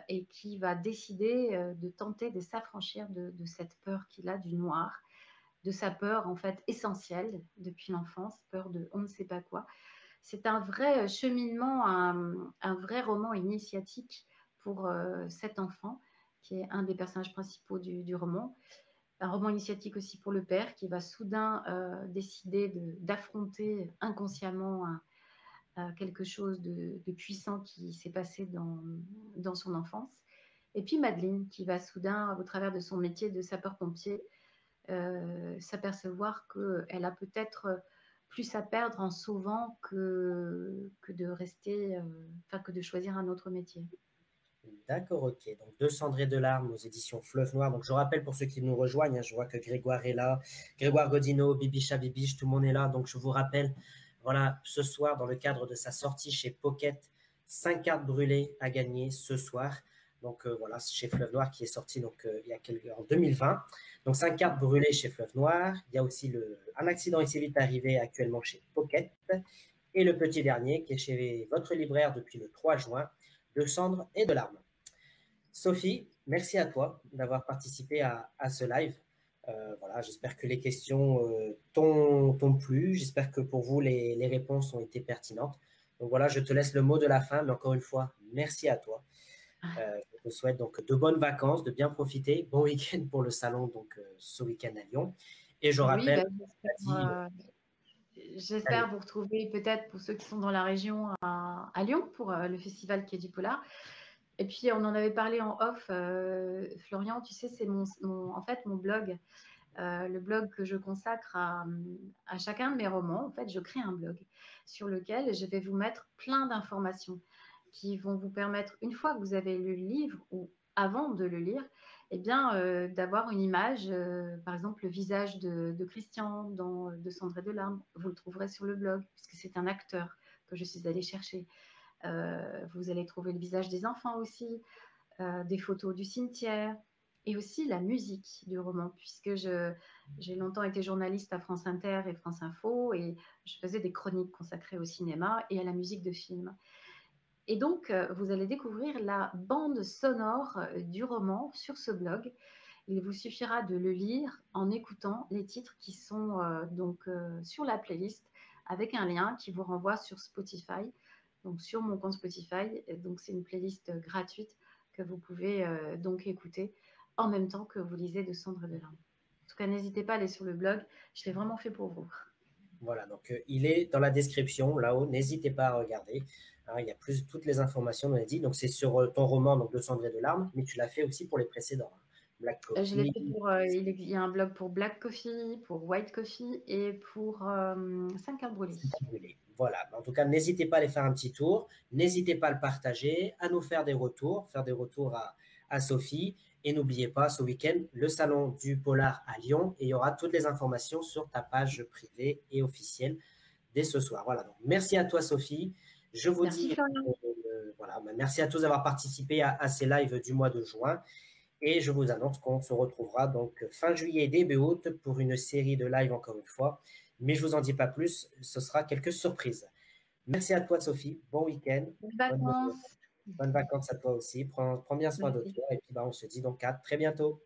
C: Et qui va décider de tenter de s'affranchir de cette peur qu'il a du noir, de sa peur en fait essentielle depuis l'enfance, peur de on ne sait pas quoi. C'est un vrai cheminement, un vrai roman initiatique pour cet enfant qui est un des personnages principaux du roman. Un roman initiatique aussi pour le père qui va soudain décider d'affronter inconsciemment quelque chose de puissant qui s'est passé dans son enfance. Et puis Madeleine qui va soudain, au travers de son métier de sapeur-pompier, s'apercevoir qu'elle a peut-être plus à perdre en sauvant que de rester, que de choisir un autre métier.
B: D'accord, ok. Donc, 2 cendres et de larmes aux éditions Fleuve Noir. Donc, je rappelle pour ceux qui nous rejoignent, hein, je vois que Grégoire est là, Grégoire Godino, Bibicha Bibiche, tout le monde est là. Donc, je vous rappelle, voilà, ce soir, dans le cadre de sa sortie chez Pocket, 5 cartes brûlées à gagner ce soir. Donc, voilà, chez Fleuve Noir qui est sorti donc, en 2020. Donc, 5 cartes brûlées chez Fleuve Noir. Il y a aussi Un accident ici vite arrivé actuellement chez Pocket. Et le petit dernier qui est chez votre libraire depuis le 3 juin. De cendres et de larmes. Sophie, merci à toi d'avoir participé à ce live. Voilà, j'espère que les questions t'ont plu. J'espère que pour vous, les réponses ont été pertinentes. Donc voilà, je te laisse le mot de la fin, mais encore une fois, merci à toi. Je te souhaite donc de bonnes vacances, de bien profiter. Bon week-end pour le salon, donc ce week-end à Lyon. Et je rappelle,
C: j'espère vous retrouver peut-être pour ceux qui sont dans la région à Lyon pour le festival Quai du Polar. Et puis on en avait parlé en off, Florian, tu sais, c'est en fait mon blog le blog que je consacre à chacun de mes romans. En fait, je crée un blog sur lequel je vais vous mettre plein d'informations qui vont vous permettre, une fois que vous avez lu le livre ou avant de le lire, eh bien, d'avoir une image, par exemple le visage de Christian dans De Cendres et de larmes. Vous le trouverez sur le blog, puisque c'est un acteur que je suis allée chercher. Vous allez trouver le visage des enfants aussi, des photos du cimetière, et aussi la musique du roman, puisque j'ai longtemps été journaliste à France Inter et France Info, et je faisais des chroniques consacrées au cinéma et à la musique de film. Et donc, vous allez découvrir la bande sonore du roman sur ce blog. Il vous suffira de le lire en écoutant les titres qui sont sur la playlist, avec un lien qui vous renvoie sur Spotify, donc sur mon compte Spotify. Donc, c'est une playlist gratuite que vous pouvez donc écouter en même temps que vous lisez De Cendres et de larmes. En tout cas, n'hésitez pas à aller sur le blog. Je l'ai vraiment fait pour vous.
B: Voilà, donc il est dans la description, là-haut. N'hésitez pas à regarder. Hein, il y a toutes les informations, on a dit. Donc, c'est sur ton roman, donc De Cendres et de larmes, mais tu l'as fait aussi pour les précédents. Hein. Black Coffee.
C: Je l'ai fait il y a un blog pour Black Coffee, pour White Coffee et pour 5 heures brûlées.
B: Voilà, en tout cas, n'hésitez pas à aller faire un petit tour. N'hésitez pas à le partager, à nous faire des retours à Sophie. Et n'oubliez pas, ce week-end, le salon du polar à Lyon. Et il y aura toutes les informations sur ta page privée et officielle dès ce soir. Voilà, donc merci à toi, Sophie. Je vous dis, voilà, merci à tous d'avoir participé à ces lives du mois de juin. Et je vous annonce qu'on se retrouvera donc fin juillet, début août pour une série de lives encore une fois. Mais je ne vous en dis pas plus, ce sera quelques surprises. Merci à toi, Sophie. Bon week-end.
C: Bonnes vacances.
B: Bonnes vacances à toi aussi. Prends bien soin de toi. Et puis, on se dit donc à très bientôt.